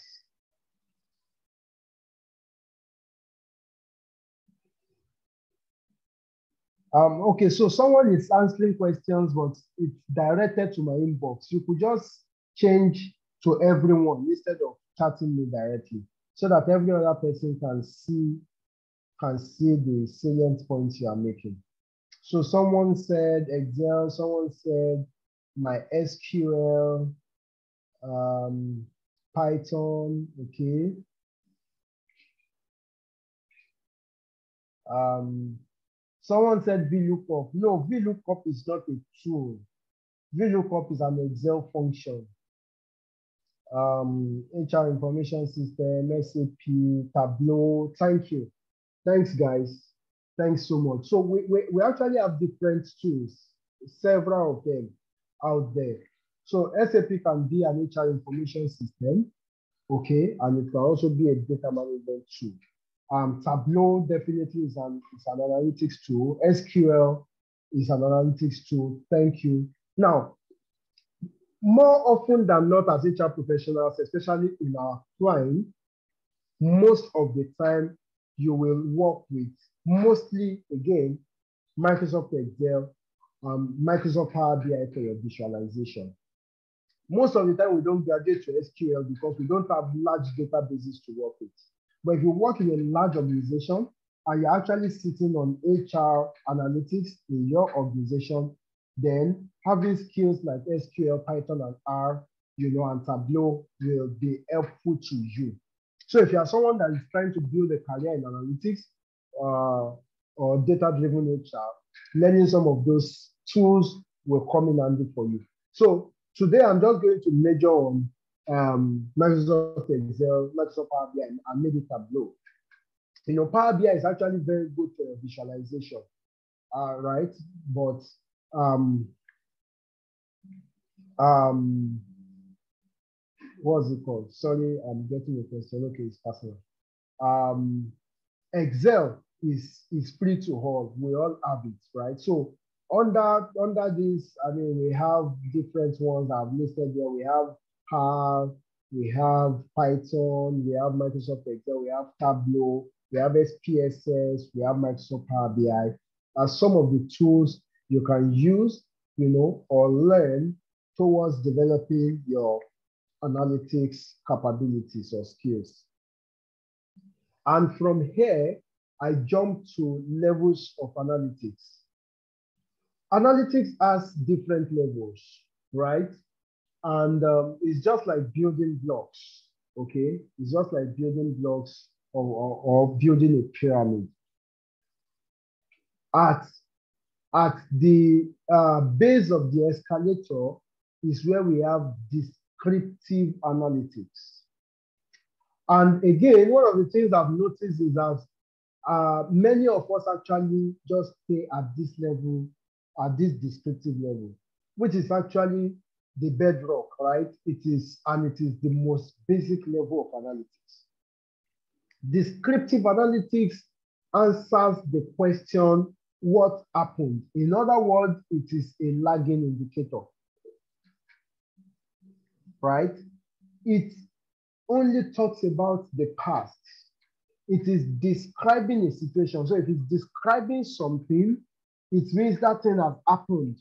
Okay, so someone is answering questions, but it's directed to my inbox. You could just change to everyone instead of chatting me directly, so that every other person can see the salient points you are making. So someone said Excel, someone said my SQL, Python, okay. Someone said VLOOKUP. No, VLOOKUP is not a tool. VLOOKUP is an Excel function. HR information system, SAP, Tableau. Thank you. Thanks, guys. Thanks so much. So we actually have different tools, several of them out there. So SAP can be an HR information system, okay, and it can also be a data management tool. Tableau definitely is an analytics tool. SQL is an analytics tool. Thank you. Now, more often than not as HR professionals, especially in our client, most of the time you will work with mostly, again, Microsoft Excel, Microsoft Power BI for your visualization. Most of the time we don't graduate to SQL because we don't have large databases to work with. But if you work in a large organization and you're actually sitting on HR analytics in your organization, then having skills like SQL, Python, and R, and Tableau will be helpful to you. So if you are someone that is trying to build a career in analytics or data-driven HR, learning some of those tools will come in handy for you. So today I'm just going to major on Microsoft Excel, Microsoft Power BI, and maybe Tableau. Power BI is actually very good for visualization, right? But what's it called? Sorry, I'm getting a question. Okay, it's personal. Excel is free to hold. We all have it, right? So under this, we have different ones I've listed here. We have R, we have Python, we have Microsoft Excel, we have Tableau, we have SPSS, we have Microsoft Power BI. As some of the tools you can use, or learn towards developing your analytics capabilities or skills. And from here, I jump to levels of analytics. Analytics has different levels, right? And it's just like building blocks, okay? It's just like building blocks or building a pyramid. At the base of the escalator is where we have descriptive analytics. And again, one of the things I've noticed is that many of us actually just stay at this level, at this descriptive level, which is actually the bedrock, right? It is the most basic level of analytics. Descriptive analytics answers the question, what happened? In other words, it is a lagging indicator, right? It only talks about the past. It is describing a situation. So if it's describing something, it means that thing has happened,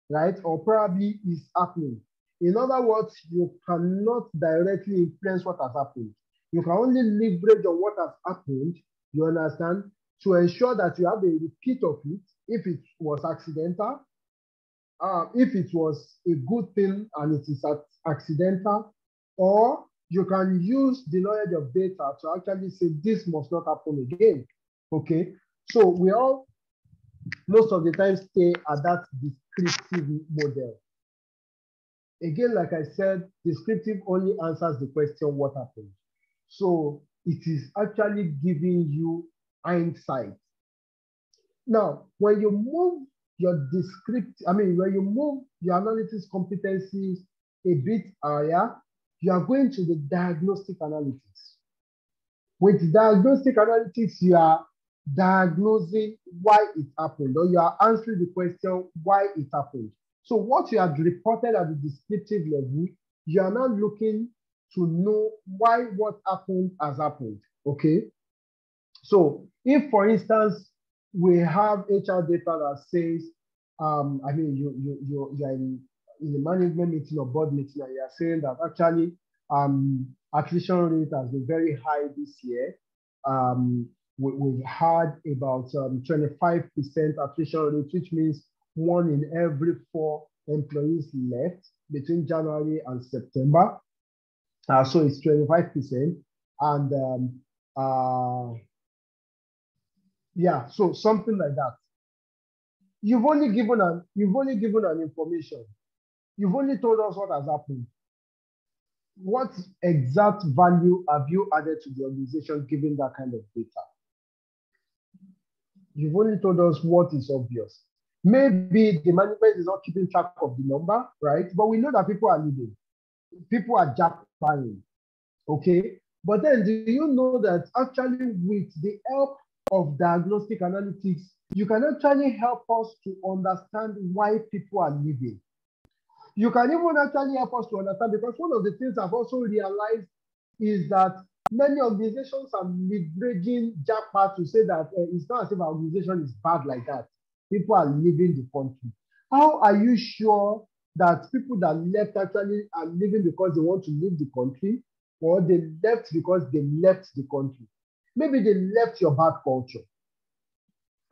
right? Or probably is happening. In other words, you cannot directly influence what has happened. You can only leverage on what has happened, you understand, to ensure that you have a repeat of it if it was accidental, if it was a good thing and it is accidental, or you can use the knowledge of data to actually say this must not happen again, okay? So we all, most of the time, stay at that descriptive model. Again, like I said, descriptive only answers the question, what happened? So it is actually giving you hindsight. Now, when you move your when you move your analytics competencies a bit higher, you are going to the diagnostic analytics. With diagnostic analytics, you are diagnosing why it happened, or you are answering the question why it happened. So what you have reported at the descriptive level, you are now looking to know why what happened has happened, okay? So if, for instance, we have HR data that says, you are in a management meeting or board meeting and you are saying that actually attrition rate has been very high this year. we've had about 25% attrition rate, which means 1 in every 4 employees left between January and September. So it's 25%. And yeah, so something like that. You've only given an information. You've only told us what has happened. What exact value have you added to the organization given that kind of data? You've only told us what is obvious. Maybe the management is not keeping track of the number, right? But we know that people are leaving. People are jackpotting, okay? But then do you know that actually with the help of diagnostic analytics, you can actually help us to understand why people are leaving. You can even actually help us to understand, because one of the things I've also realized is that many organizations are leveraging jackpot to say that it's not as if our organization is bad like that. People are leaving the country. How are you sure that people that left actually are leaving because they want to leave the country, or they left because they left the country? Maybe they left your bad culture,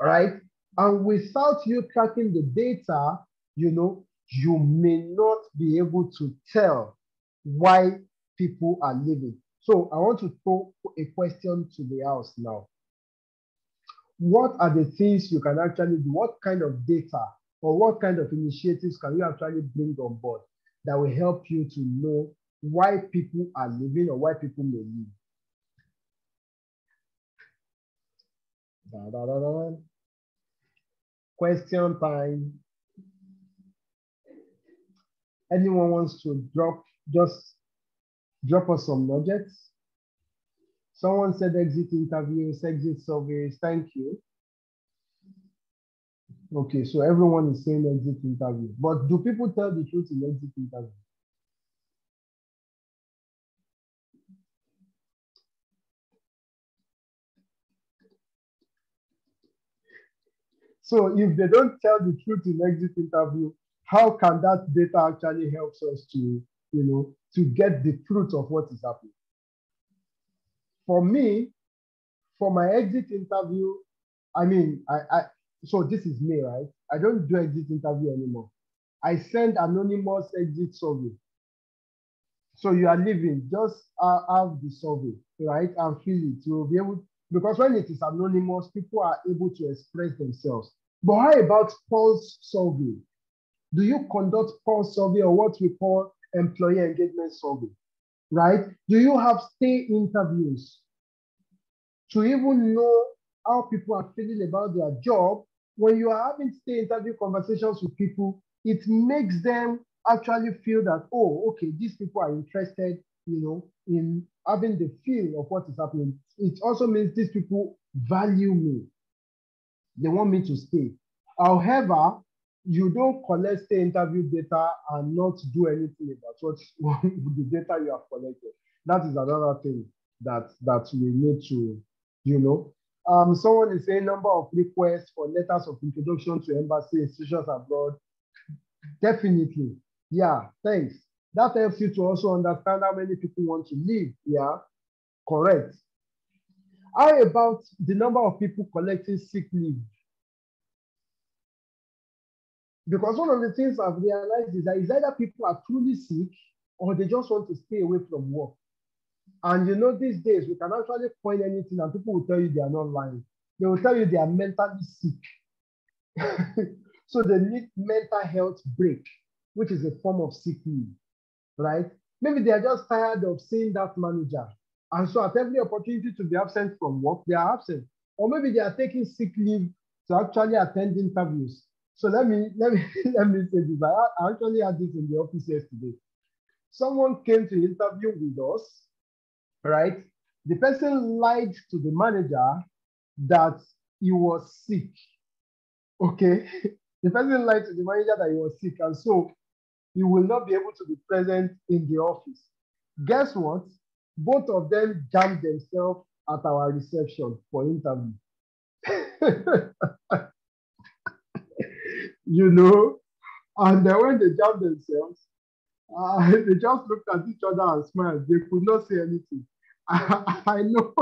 right? And without you tracking the data, you know, you may not be able to tell why people are leaving. So I want to throw a question to the house now. What are the things you can actually do? What kind of data or what kind of initiatives can you actually bring on board that will help you to know why people are leaving or why people may leave? Question time. Anyone wants to just drop us some nuggets? Someone said exit interviews, exit surveys. Thank you. Okay, so everyone is saying exit interview. But do people tell the truth in exit interview? So if they don't tell the truth in exit interview, how can that data actually help us to, you know, to get the truth of what is happening? For me, for my exit interview, I mean, so this is me, right? I don't do exit interview anymore. I send anonymous exit survey. So you are leaving, just have the survey, right? And fill it. You'll be able, because when it is anonymous, people are able to express themselves. But how about pulse survey? Do you conduct pulse survey, or what we call employee engagement survey, right? Do you have stay interviews to even know how people are feeling about their job? When you are having stay interview conversations with people, it makes them actually feel that, oh, okay, these people are interested, you know, in having the feel of what is happening. It also means these people value me. They want me to stay. However, you don't collect stay interview data and not do anything about what the data you have collected. That is another thing that we need to, you know. Someone is saying number of requests for letters of introduction to embassy institutions abroad. Definitely. Yeah, thanks. That helps you to also understand how many people want to leave. Yeah, correct. How about the number of people collecting sick leave? Because one of the things I've realized is that it's either people are truly sick or they just want to stay away from work. And you know, these days we can actually point anything and people will tell you they are not lying. They will tell you they are mentally sick. So they need mental health break, which is a form of sick leave, right? Maybe they are just tired of seeing that manager. And so at every opportunity to be absent from work, they are absent. Or maybe they are taking sick leave to actually attend interviews. So let me say this. I actually had this in the office yesterday. Someone came to interview with us, right? The person lied to the manager that he was sick. Okay. The person lied to the manager that he was sick, and so he will not be able to be present in the office. Guess what? Both of them jammed themselves at our reception for interview. You know, and then when they jammed themselves, they just looked at each other and smiled. They could not say anything. I know.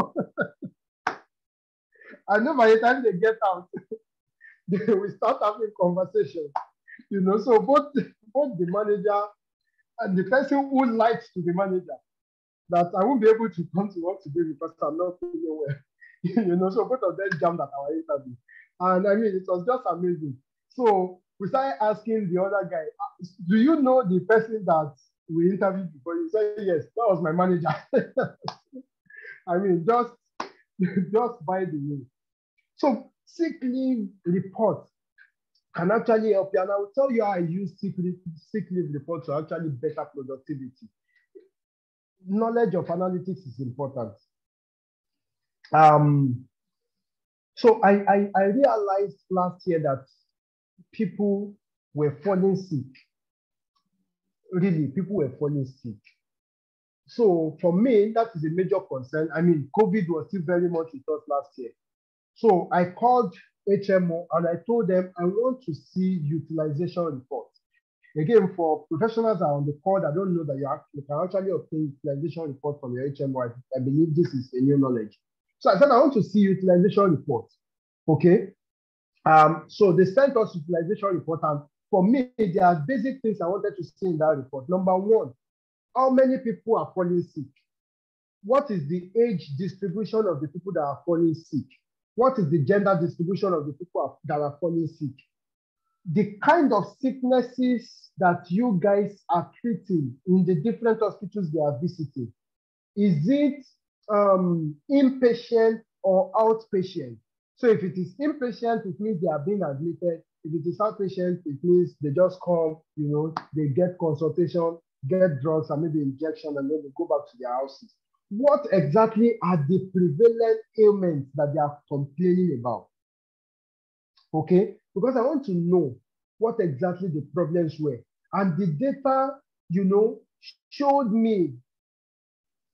I know by the time they get out, we start having conversations, you know. So both the manager and the person who lies to the manager that I won't be able to come to work today because I'm not feeling well. You know, so both of them jumped at our interview. And I mean, it was just amazing. So we started asking the other guy, do you know the person that we interviewed before? He said, yes, that was my manager. I mean, just by the way. So sick leave report can actually help you. And I will tell you how I use sick leave report to actually better productivity. Knowledge of analytics is important. So I realized last year that people were falling sick. Really, people were falling sick. So for me, that is a major concern. I mean, COVID was still very much with us last year. So I called HMO and I told them I want to see utilization reports. Again, for professionals that are on the call that don't know that you can actually obtain utilization report from your HMO. I believe this is a new knowledge. So I said, I want to see utilization reports. Okay. So they sent us utilization report, and for me, there are basic things I wanted to see in that report. Number one, how many people are falling sick? What is the age distribution of the people that are falling sick? What is the gender distribution of the people that are falling sick? The kind of sicknesses that you guys are treating in the different hospitals they are visiting. Is it inpatient or outpatient? So if it is inpatient, it means they are being admitted. If it is outpatient, it means they just come, you know, they get consultation, get drugs and maybe injection, and then they go back to their houses. What exactly are the prevalent ailments that they are complaining about? Okay, because I want to know what exactly the problems were. And the data, you know, showed me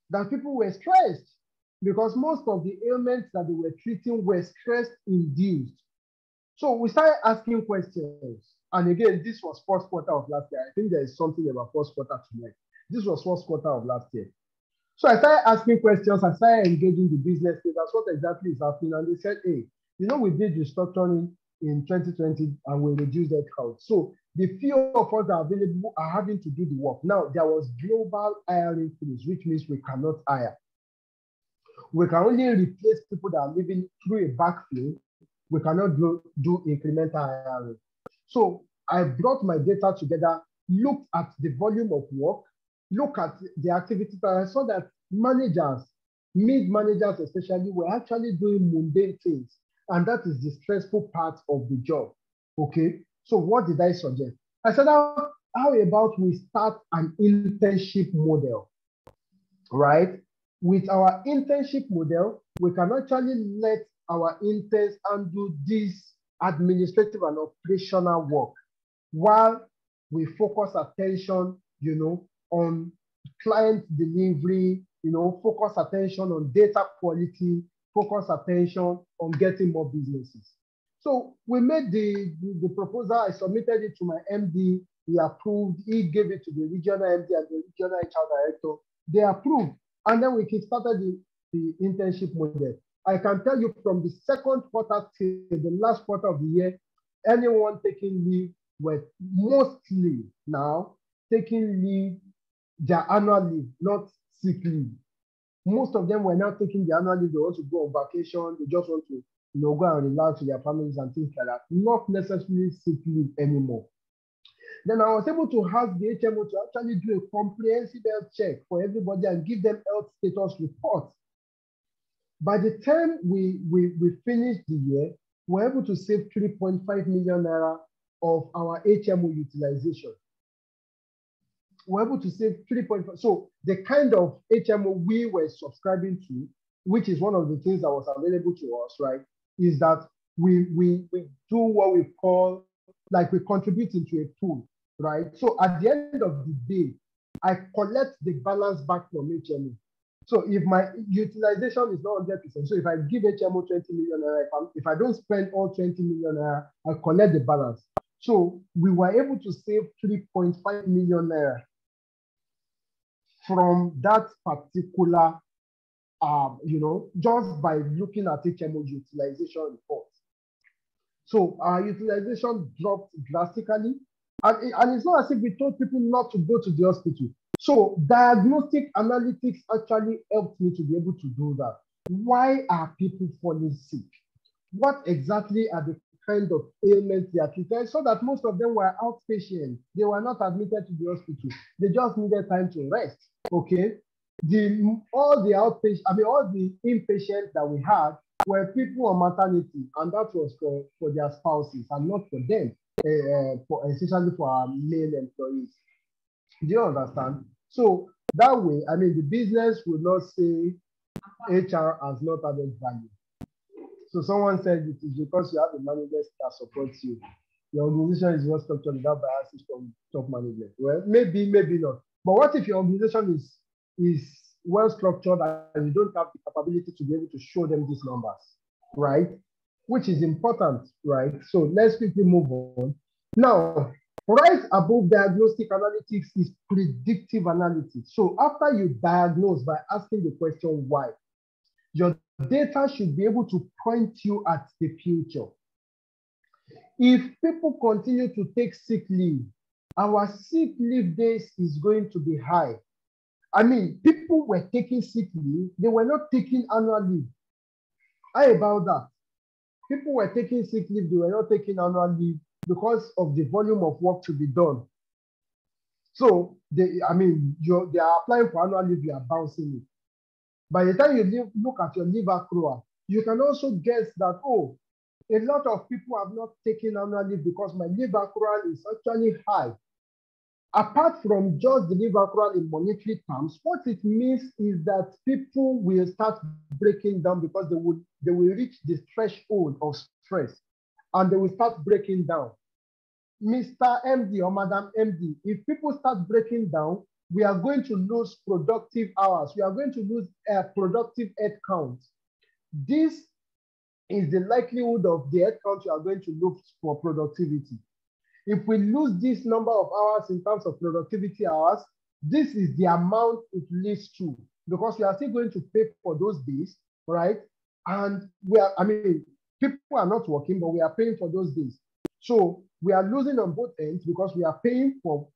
that people were stressed because most of the ailments that they were treating were stress-induced. So we started asking questions. And again, this was first quarter of last year. I think there is something about first quarter tonight. This was first quarter of last year. So I started asking questions. I started engaging the business leaders. What exactly is happening? And they said, hey, you know, we did restructuring in 2020 and we reduced that count. So the few of us that are available are having to do the work. Now, there was global hiring freeze, which means we cannot hire. We can only replace people that are living through a backfill. We cannot do incremental hiring. So I brought my data together, looked at the volume of work, look at the activity, and I saw that managers, mid-managers especially, were actually doing mundane things. And that is the stressful part of the job. Okay. So what did I suggest? I said, how about we start an internship model, right? With our internship model, we can actually let our interns do this administrative and operational work while we focus attention, you know, on client delivery, you know, focus attention on data quality, focus attention on getting more businesses. So we made the proposal. I submitted it to my MD. He approved. He gave it to the regional MD and the regional HR director. They approved. And then we kickstarted the internship model. I can tell you from the second quarter to the last quarter of the year, anyone taking leave were mostly now taking leave, their annual leave, not sick leave. Most of them were now taking the annual leave. They want to go on vacation. They just want to, you know, go and relax with their families and things like that. Not necessarily sick leave anymore. Then I was able to ask the HMO to actually do a comprehensive health check for everybody and give them health status reports. By the time we finished the year, we were able to save 3.5 million naira of our HMO utilization. We're able to save 3.5. So the kind of HMO we were subscribing to, which is one of the things that was available to us, right, is that we do what we call, like, we contribute into a pool, right? So at the end of the day, I collect the balance back from HMO. So if my utilization is not 100%, so if I give HMO 20 million naira, if I don't spend all 20 million naira, I collect the balance. So we were able to save 3.5 million naira from that particular just by looking at HMO utilization reports. So our utilization dropped drastically. And it's not as if we told people not to go to the hospital. So diagnostic analytics actually helped me to be able to do that. Why are people falling sick? What exactly are the kind of ailments they are treating? So that most of them were outpatients. They were not admitted to the hospital. They just needed time to rest. Okay. All the inpatients that we had were people on maternity, and that was for their spouses and not for them, especially for our male employees. Do you understand? So that way, the business will not say HR has not added value. So someone said it is because you have a manager that supports you. Your organization is well structured without biases from top management. Well, maybe not. But what if your organization is well structured and you don't have the capability to be able to show them these numbers, right? Which is important, right? So let's quickly move on. Now, right above diagnostic analytics is predictive analytics. So after you diagnose by asking the question why, your data should be able to point you at the future. If people continue to take sick leave, our sick leave days is going to be high. People were taking sick leave, they were not taking annual leave. How about that? People were taking sick leave, they were not taking annual leave because of the volume of work to be done. So they are applying for annual leave, you are bouncing it. By the time you look at your leave accrual, you can also guess that, oh, a lot of people have not taken annual leave because my leave accrual is actually high. Apart from just the leave accrual in monetary terms, what it means is that people will start breaking down because they will reach the threshold of stress and they will start breaking down. Mr. MD or Madam MD, if people start breaking down, we are going to lose productive hours. We are going to lose a productive head count. This is the likelihood of the head count you are going to look for productivity. If we lose this number of hours in terms of productivity hours, this is the amount it leads to, because we are still going to pay for those days, right? And people are not working, but we are paying for those days. So we are losing on both ends because we are paying for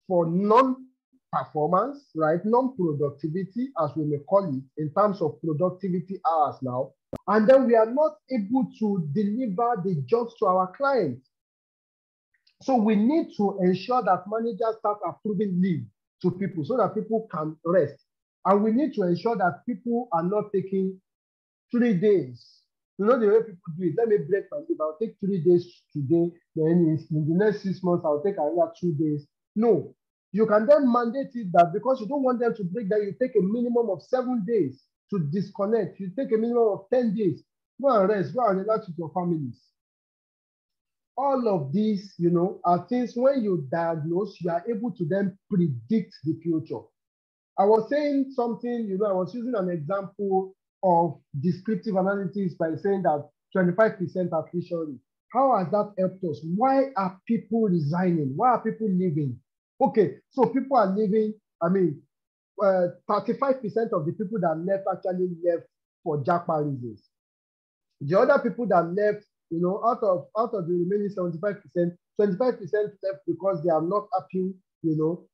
non-performance, right? Non-productivity, as we may call it, in terms of productivity hours now. And then we are not able to deliver the jobs to our clients. So we need to ensure that managers start approving leave to people so that people can rest. And we need to ensure that people are not taking 3 days. You know the way people do it. Let me break my leave. I'll take 3 days today. Then in the next 6 months, I'll take another 2 days. No. You can then mandate it that because you don't want them to break that, you take a minimum of 7 days to disconnect. You take a minimum of 10 days. Go and rest. Go and relax with your families. All of these, are things when you diagnose, you are able to then predict the future. I was saying something, I was using an example of descriptive analytics by saying that 25% attrition rate. How has that helped us? Why are people resigning? Why are people leaving? Okay, so people are leaving. 35% of the people that left actually left for jackpot reasons. The other people that left, out of the remaining 75%, 25% left because they are not happy,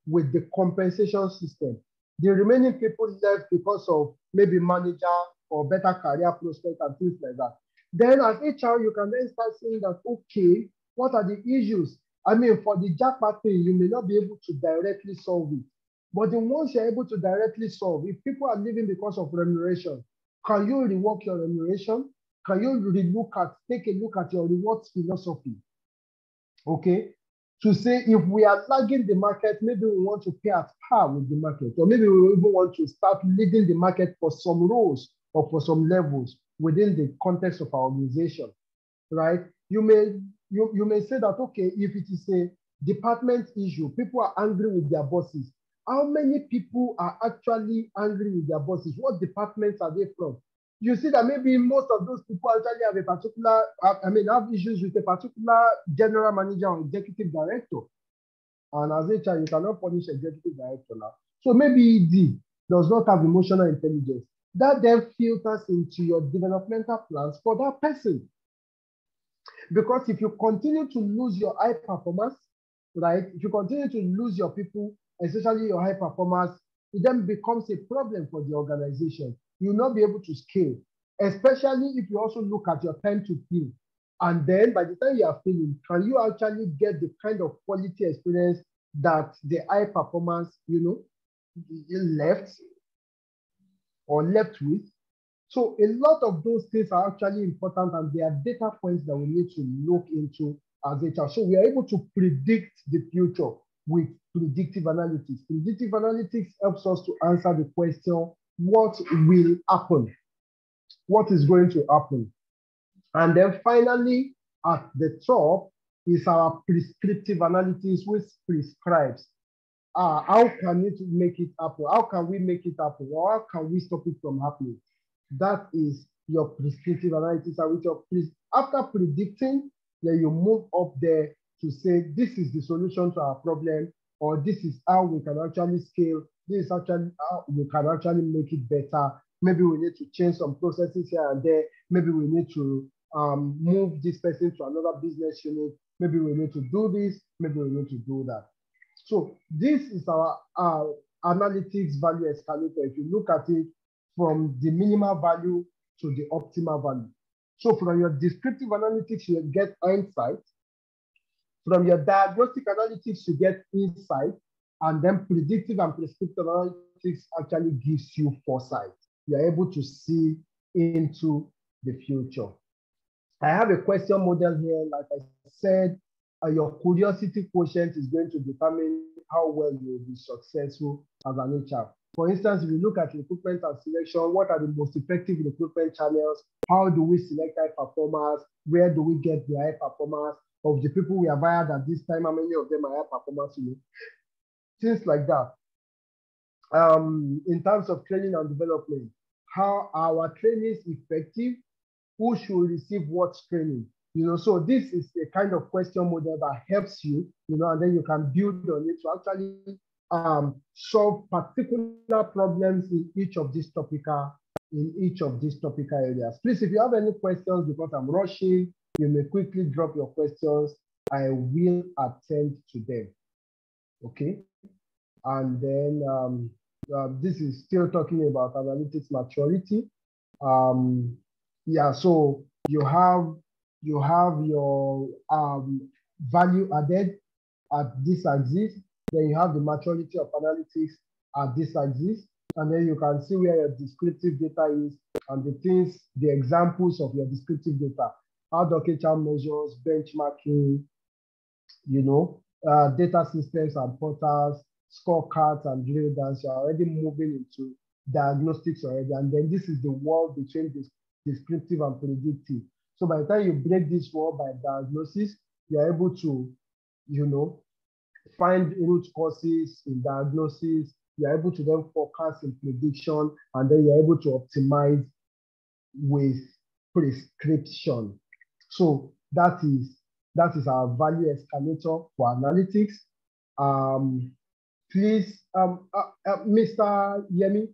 with the compensation system. The remaining people left because of maybe manager or better career prospects and things like that. Then as HR, you can then start saying that, okay, what are the issues? For the jackpot thing, you may not be able to directly solve it. But the ones you're able to directly solve, if people are leaving because of remuneration, can you rework your remuneration? Can you take a look at your rewards philosophy? Okay. To say if we are lagging the market, maybe we want to pay at par with the market, or maybe we even want to start leading the market for some roles or for some levels within the context of our organization, right? You may say that, okay, if it is a department issue, people are angry with their bosses. How many people are actually angry with their bosses? What departments are they from? You see that maybe most of those people actually have a particular, have issues with a particular general manager or executive director. And as HR, you cannot punish executive director now. So maybe ED does not have emotional intelligence. That then filters into your developmental plans for that person. Because if you continue to lose your high performers, right? If you continue to lose your people, especially your high performers, it then becomes a problem for the organization. You'll not be able to scale, especially if you also look at your time to fill. And then by the time you are filling, can you actually get the kind of quality experience that the high performance, left with? So a lot of those things are actually important, and they are data points that we need to look into as HR. So we are able to predict the future with predictive analytics. Predictive analytics helps us to answer the question, what will happen? What is going to happen? And then finally, at the top is our prescriptive analytics, which prescribes. How can it make it happen? How can we make it happen? Or how can we stop it from happening? That is your prescriptive analytics. And with after predicting, then you move up there to say, this is the solution to our problem, or this is how we can actually scale. This is actually how we can actually make it better. Maybe we need to change some processes here and there. Maybe we need to move this person to another business unit. Maybe we need to do this. Maybe we need to do that. So this is our analytics value escalator. If you look at it from the minimal value to the optimal value. So from your descriptive analytics, you get insight. From your diagnostic analytics, you get insight. And then predictive and prescriptive analytics actually gives you foresight. You're able to see into the future. I have a question model here. Like I said, your curiosity quotient is going to determine how well you will be successful as an HR. For instance, if you look at recruitment and selection, what are the most effective recruitment channels? How do we select high performers? Where do we get the high performers? Of the people we have hired at this time, how many of them are high performers? Things like that. In terms of training and development, how are our trainees effective? Who should receive what training? So this is a kind of question model that helps you, and then you can build on it to actually solve particular problems in each of these topical areas. Please, if you have any questions, because I'm rushing, you may quickly drop your questions. I will attend to them. Okay. And then this is still talking about analytics maturity. Yeah, so you have your value added at this axis. Then you have the maturity of analytics at this axis. And then you can see where your descriptive data is and the examples of your descriptive data. How HR measures, benchmarking, data systems and portals, scorecards and drill downs. You're already moving into diagnostics already. And then this is the wall between this descriptive and predictive. So by the time you break this wall by diagnosis, you're able to, find root causes in diagnosis. You're able to then forecast in prediction, and then you're able to optimize with prescription. So that is our value escalator for analytics. Please, Mr. Yemi,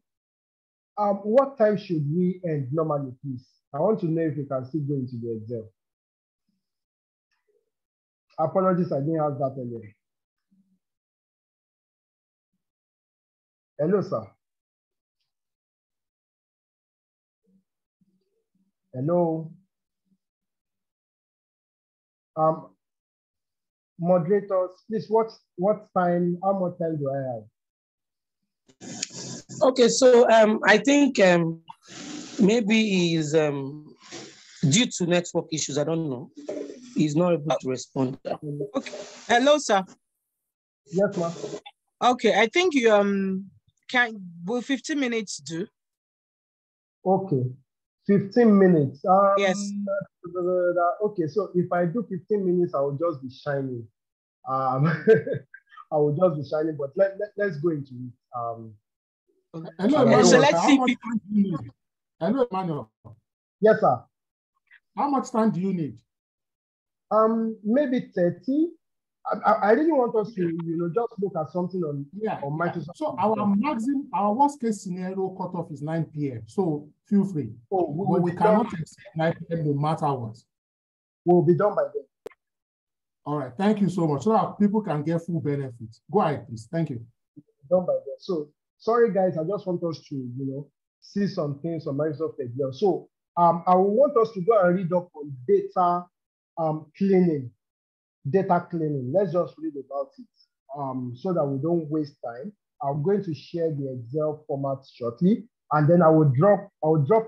what time should we end normally, please? I want to know if you can still go into the Excel. Apologies, I didn't have that earlier. Hello, sir. Hello. Moderators, please, what time, how much time do I have? Okay, so I think maybe is due to network issues, I don't know. He's not able to respond. Okay. Hello, sir. Yes, ma'am. Okay, I think you will 15 minutes do? Okay, 15 minutes. Yes. Okay, so if I do 15 minutes, I will just be shining. I will just be shining, but let's go into it. Hello, so let's see. Hello, Emmanuel. Yes, sir. How much time do you need? Maybe 30. I really want us to, just look at something on Microsoft. So our worst case scenario cutoff is 9 p.m. So feel free. Oh, but we cannot exceed 9 p.m. no matter what. We'll be done by then. All right. Thank you so much. So that people can get full benefits. Go ahead, please. Thank you. Done by then. So sorry, guys. I just want us to, see some things on Microsoft Excel. So I will want us to go and read up on data cleaning. Data cleaning. Let's just read about it so that we don't waste time. I'm going to share the Excel format shortly, and then I will drop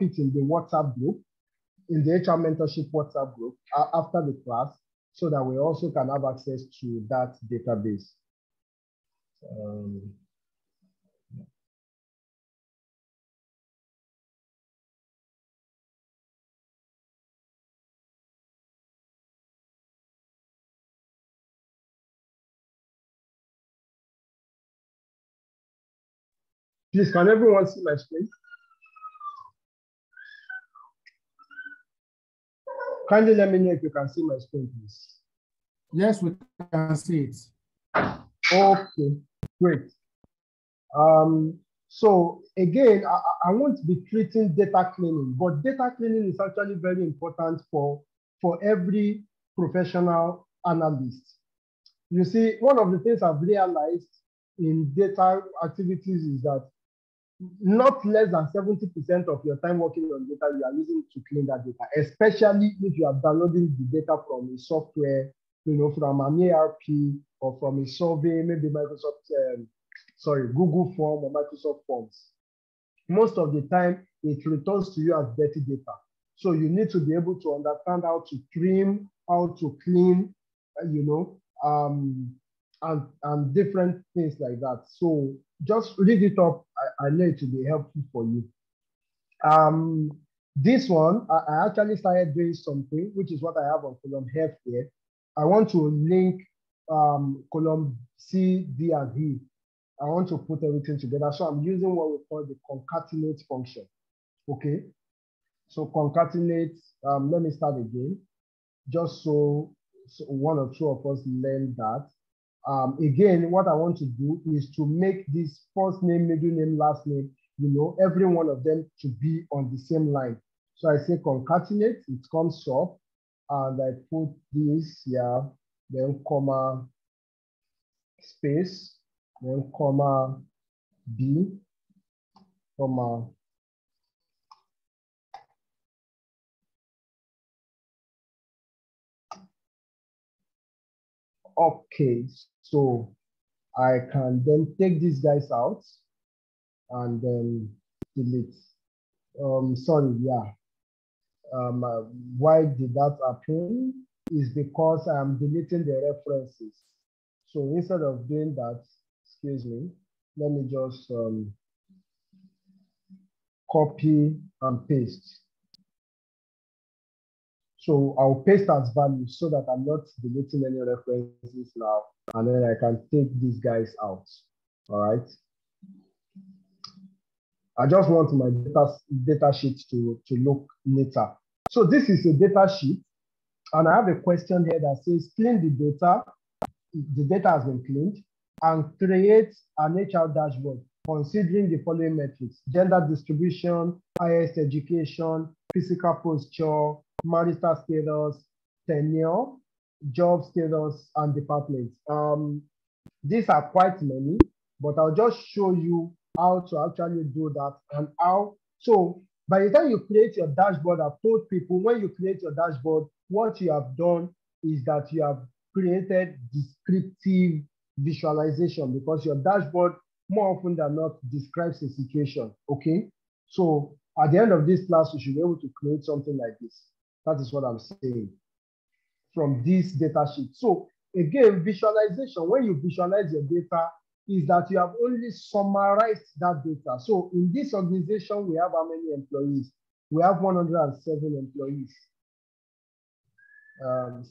it in the WhatsApp group, in the HR Mentorship WhatsApp group after the class, so that we also can have access to that database. Please, can everyone see my screen? Kindly let me know if you can see my screen, please. Yes, we can see it. Okay, great. So again, I won't be treating data cleaning, but data cleaning is actually very important for every professional analyst. You see, one of the things I've realized in data activities is that not less than 70% of your time working on data, you are using to clean that data, especially if you are downloading the data from a software, from an ERP or from a survey, maybe Google Form or Microsoft Forms. Most of the time, it returns to you as dirty data. So you need to be able to understand how to trim, how to clean, and different things like that. So just read it up. I know it will be helpful for you. This one, I actually started doing something, which is what I have on column F here. I want to link column C, D, and E. I want to put everything together. So I'm using what we call the concatenate function. Okay. So concatenate, let me start again, just so one or two of us learn that. Again, what I want to do is to make this first name, middle name, last name, every one of them to be on the same line. So I say concatenate, it comes up, and I put this here, then comma, space, then comma, B, comma, okay, so I can then take these guys out and then delete. Why did that happen? Is because I'm deleting the references. So instead of doing that, excuse me, let me just copy and paste. So I'll paste as value so that I'm not deleting any references now, and then I can take these guys out. All right. I just want my data sheet to look neater. So this is a data sheet, and I have a question here that says clean the data. The data has been cleaned, and create an HR dashboard considering the following metrics: gender distribution, highest education, physical posture, marital status, tenure, job status, and department. These are quite many, but I'll just show you how to actually do that and how. So by the time you create your dashboard, I've told people when you create your dashboard, what you have done is that you have created descriptive visualization, because your dashboard more often than not describes a situation. Okay. So at the end of this class, you should be able to create something like this. That is what I'm saying from this data sheet. So again, visualization, when you visualize your data, is that you have only summarized that data. So in this organization, we have how many employees? We have 107 employees.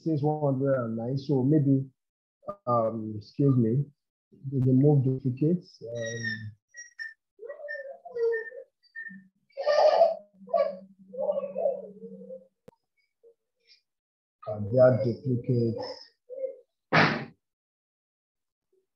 Since 109, so maybe, excuse me, remove duplicates. There are duplicates.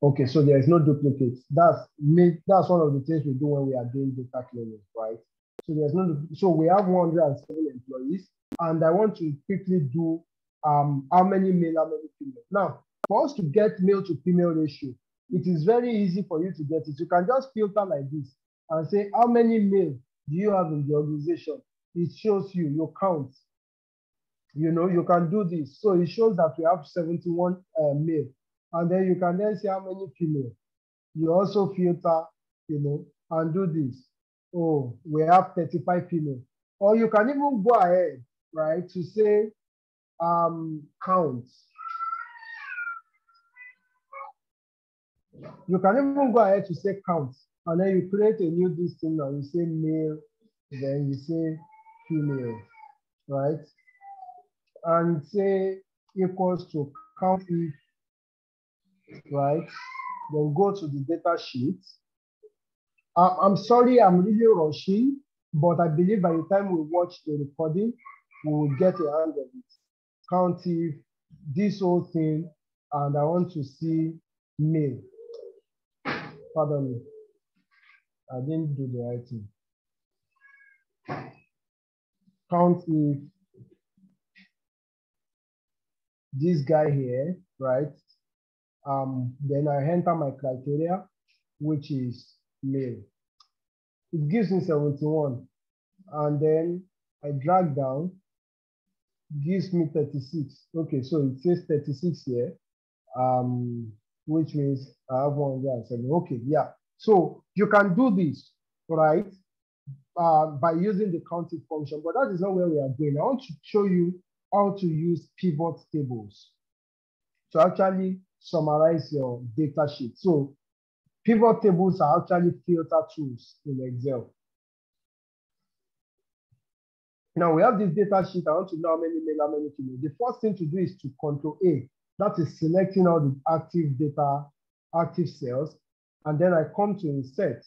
Okay, so there is no duplicates. That's one of the things we do when we are doing data cleaning, right? So there's no, so we have 107 employees, and I want to quickly do how many male, how many female. Now, for us to get male to female ratio, it is very easy for you to get it. You can just filter like this and say, how many male do you have in the organization? It shows you, your count. You know, you can do this. So it shows that we have 71 male. And then you can then see how many female. You also filter, you know, and do this. Oh, we have 35 female. Or you can even go ahead, right, to say count. You can even go ahead to say count. And then you create a new thing and you say male, then you say female, right? And say equals to count if, right? Then go to the data sheet. I'm sorry, I'm really rushing, but I believe by the time we watch the recording, we will get a hang of it. Count if, this whole thing, and I want to see male. Pardon me, I didn't do the right thing. Count if this guy here, right? Then I enter my criteria, which is male. It gives me 71. And then I drag down, gives me 36. Okay, so it says 36 here, which means I have 107. Okay, yeah. So you can do this, right? By using the counting function, but that is not where we are going. I want to show you how to use pivot tables to actually summarize your data sheet. So pivot tables are actually filter tools in Excel. Now we have this data sheet. I want to know how many male, how many female. The first thing to do is to Control A. That is selecting all the active data, active cells. And then I come to insert.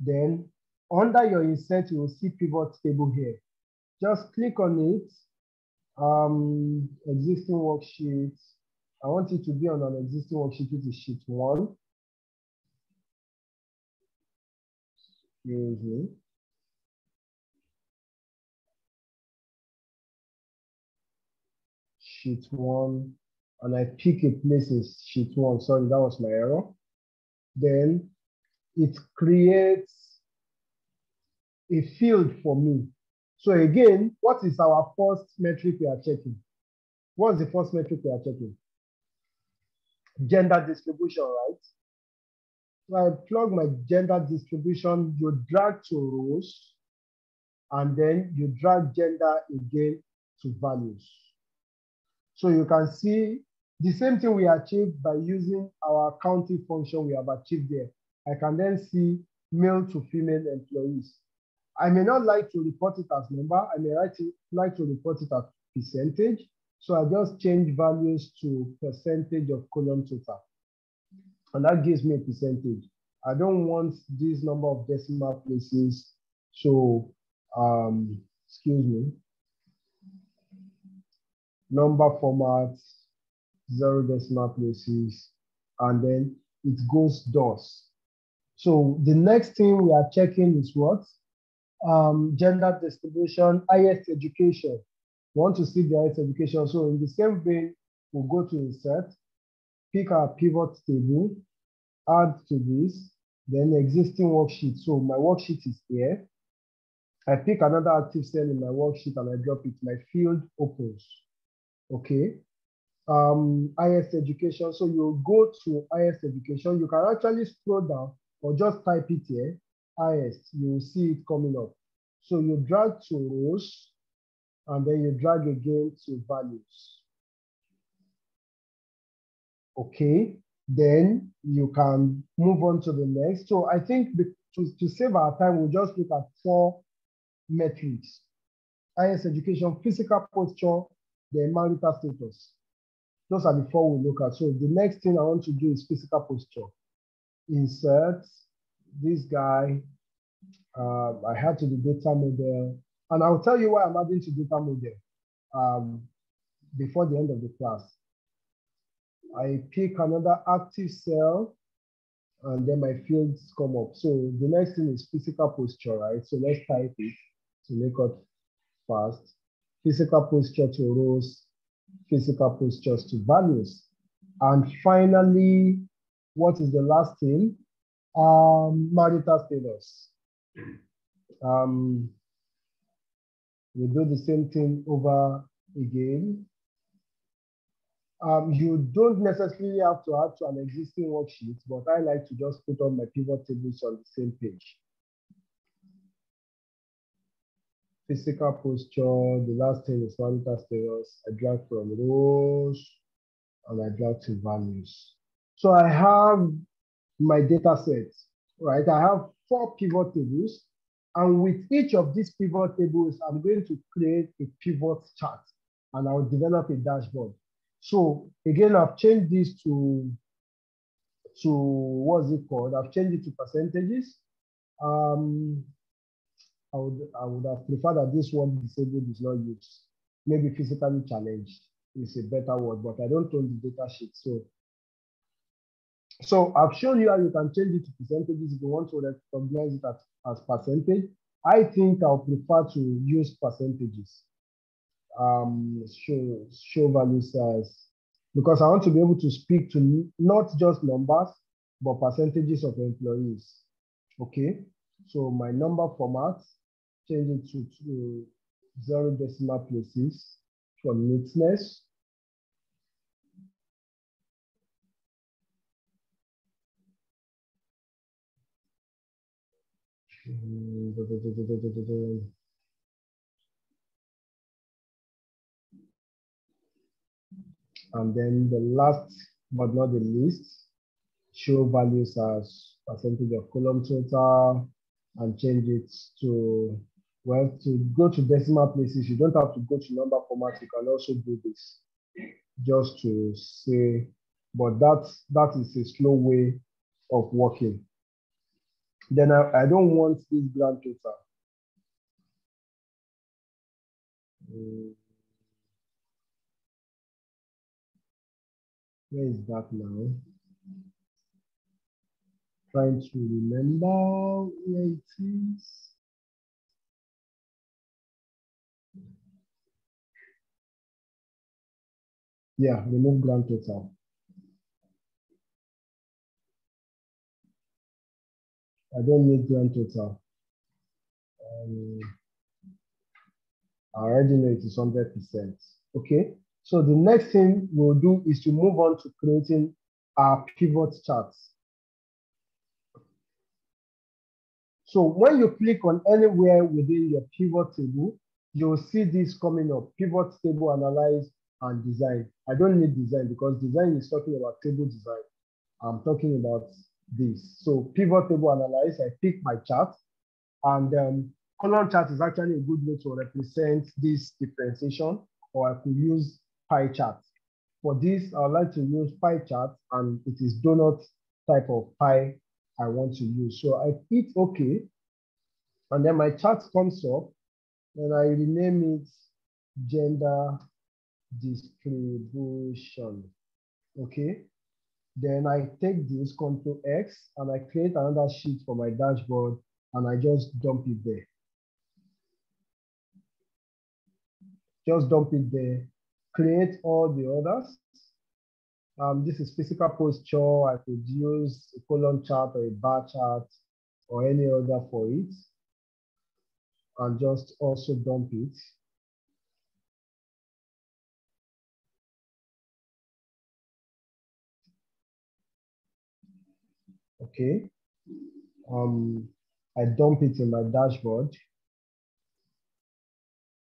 Then under your insert, you will see pivot table here. Just click on it. Existing worksheet. I want it to be on an existing worksheet, which is sheet 1. Excuse me. Sheet 1, and I pick a place in sheet 1. Sorry, that was my error. Then it creates a field for me. So again, what is our first metric we are checking? What's the first metric we are checking? Gender distribution, right? So I plug my gender distribution, you drag to rows, and then you drag gender again to values. So you can see the same thing we achieved by using our counting function we have achieved there. I can then see male to female employees. I may not like to report it as number. I may like to report it as percentage. So I just change values to percentage of column total. And that gives me a percentage. I don't want this number of decimal places. So, excuse me. Number format, 0 decimal places, and then it goes DOS. So the next thing we are checking is what? Gender distribution, highest education. We want to see the highest education. So in the same vein, we'll go to insert, pick our pivot table, add to this, then existing worksheet. So my worksheet is here. I pick another active cell in my worksheet and I drop it. My field opens. Okay. Highest education. So you go to highest education. You can actually scroll down or just type it here. Highest. You will see it coming up. So you drag to rows and then you drag again to values. Okay. Then you can move on to the next. So I think to save our time, we'll just look at 4 metrics. Highest education, physical posture, then marital status. Those are the 4 we look at. So the next thing I want to do is physical posture. Insert this guy. I had to the data model. And I'll tell you why I'm adding to data model before the end of the class. I pick another active cell, and then my fields come up. So the next thing is physical posture, right? So let's type it to make it fast. Physical posture to rows, physical postures to values. And finally, what is the last thing? Marital status. We do the same thing over again. You don't necessarily have to add to an existing worksheet, but I like to just put on my pivot tables on the same page. Physical posture, the last thing is marital status. I drag from rows and I drag to values. So I have my data set, right? I have 4 pivot tables, and with each of these pivot tables, I'm going to create a pivot chart, and I'll develop a dashboard. So again, I've changed this to what's it called? I've changed it to percentages. I would have preferred that this one disabled is not used. Maybe physically challenged is a better word, but I don't own the data sheet. So I've shown you how you can change it to percentages if you want to recognize it as percentage. I think I'll prefer to use percentages. Show values as, because I want to be able to speak to not just numbers, but percentages of employees. Okay, so my number format, change it to 0 decimal places for neatness. And then the last but not the least, show values as percentage of column total, and change it to, well, to go to decimal places. You don't have to go to number format. You can also do this just to say, but that is a slow way of working. Then I don't want this grand total. Where is that now? Trying to remember where it is. Yeah, remove grand total. I don't need grand total. I already know it is 100%. Okay, so the next thing we'll do is to move on to creating our pivot charts. So when you click on anywhere within your pivot table, you'll see this coming up: pivot table, analyze, and design. I don't need design because design is talking about table design. I'm talking about this. So pivot table, analyze, I pick my chart, and column chart is actually a good way to represent this differentiation, or I could use pie chart. For this, I would like to use pie chart, and it is donut type of pie I want to use. So I hit OK, and then my chart comes up, and I rename it gender distribution. Okay. Then I take this Ctrl X and I create another sheet for my dashboard, and I just dump it there. Just dump it there. Create all the others. This is physical posture. I could use a column chart or a bar chart or any other for it. And just also dump it. Okay. I dump it in my dashboard.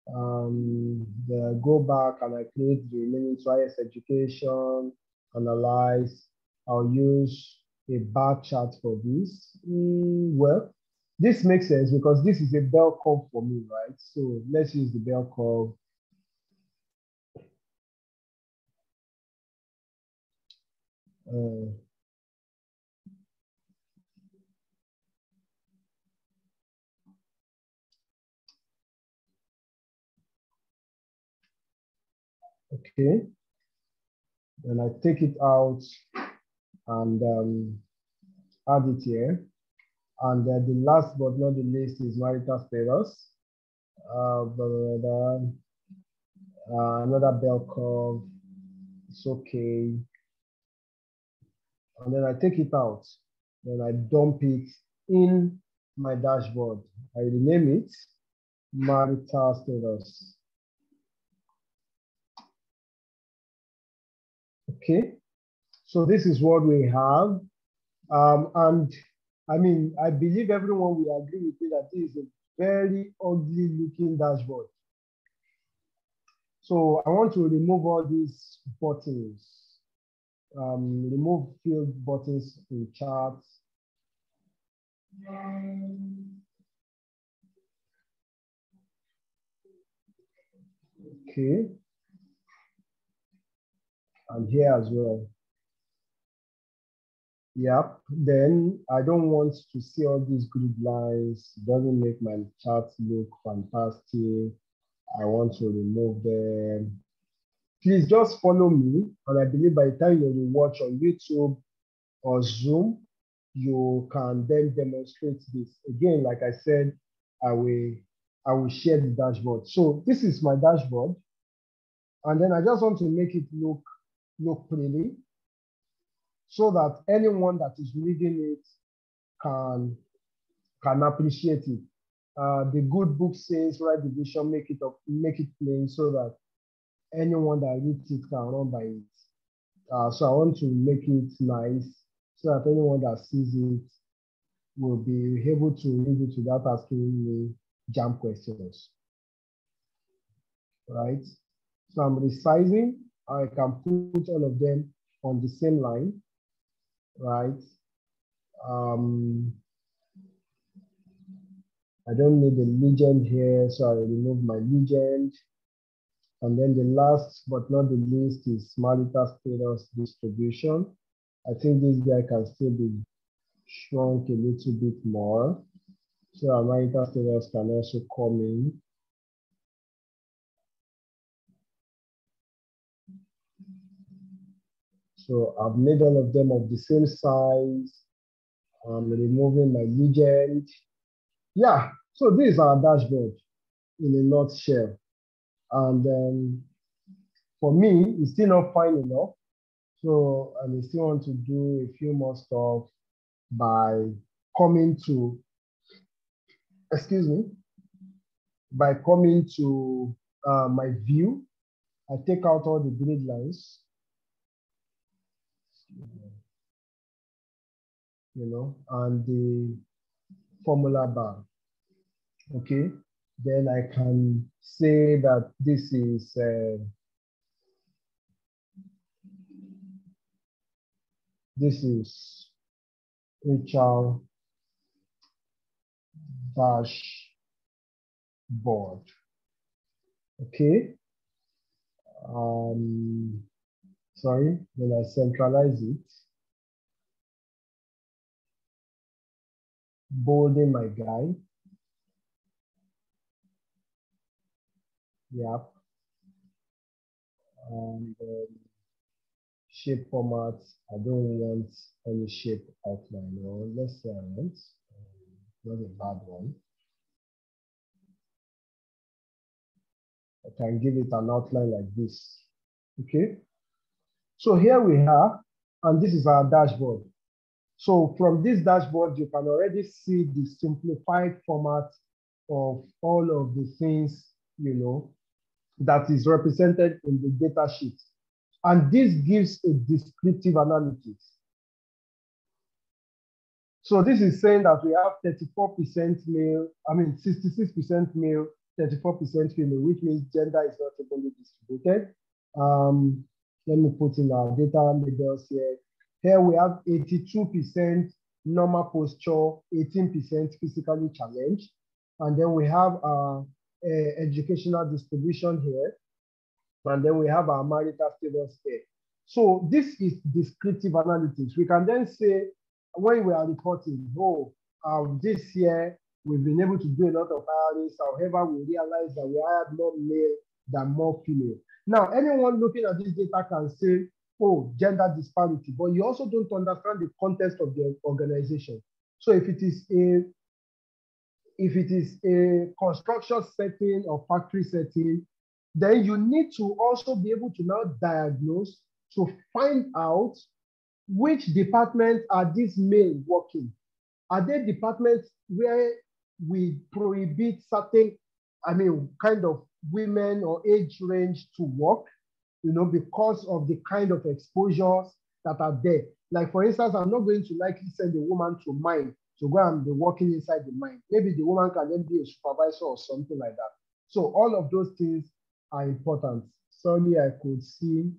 Then I go back and I create the remaining IS education, analyze. I'll use a bar chart for this. Well, this makes sense because this is a bell curve for me, right? So let's use the bell curve. Okay. Then I take it out and add it here. And the last but not the least is marital status. Another bell curve. It's okay. And then I take it out. Then I dump it in my dashboard. I rename it marital status. Okay. So this is what we have. And I mean, I believe everyone will agree with me that this is a very ugly looking dashboard. So I want to remove all these buttons, remove field buttons in charts. Okay. And here as well. Yep, then I don't want to see all these grid lines. It doesn't make my charts look fantastic. I want to remove them. Please just follow me. And I believe by the time you watch on YouTube or Zoom, you can then demonstrate this. Again, like I said, I will share the dashboard. So this is my dashboard. And then I just want to make it look pretty, so that anyone that is reading it can appreciate it. The good book says, write the vision, make it plain, so that anyone that reads it can run by it. So I want to make it nice, so that anyone that sees it will be able to read it without asking me jam questions. Right? So I'm resizing. I can put all of them on the same line. Right? I don't need the legend here, so I remove my legend. And then the last but not the least is marital status distribution. I think this guy can still be shrunk a little bit more. So our marital status can also come in. So I've made all of them of the same size. I'm removing my legend. Yeah, so this is our dashboard in a nutshell. And for me, it's still not fine enough. So I still want to do a few more stuff by coming to, by coming to my view. I take out all the grid lines. And the formula bar. Okay, then I can say that this is HR dashboard. Okay. Sorry, then I centralize it. Bolding my guy. Yep. And shape format, I don't want any shape outline. No, let's say I want, not a bad one. I can give it an outline like this. Okay. So here we have, and this is our dashboard. So from this dashboard, you can already see the simplified format of all of the things, that is represented in the data sheet. And this gives a descriptive analytics. So this is saying that we have 34% male, 66% male, 34% female, which means gender is not evenly distributed. Let me put in our data labels here. Here we have 82% normal posture, 18% physically challenged. And then we have our educational distribution here. And then we have our marital status here. So this is descriptive analytics. We can then say, when we are reporting, this year we've been able to do a lot of hirings. However, we realize that we hired more male than more female. Now, anyone looking at this data can say, oh, gender disparity, but you also don't understand the context of the organization. So if it is a construction setting or factory setting, then you need to also be able to now diagnose to find out which departments are these male working. Are there departments where we prohibit certain, kind of women or age range to work, because of the kind of exposures that are there? Like, for instance, I'm not going to likely send a woman to mine to go and be working inside the mine. Maybe the woman can then be a supervisor or something like that. So all of those things are important. Sorry, I could see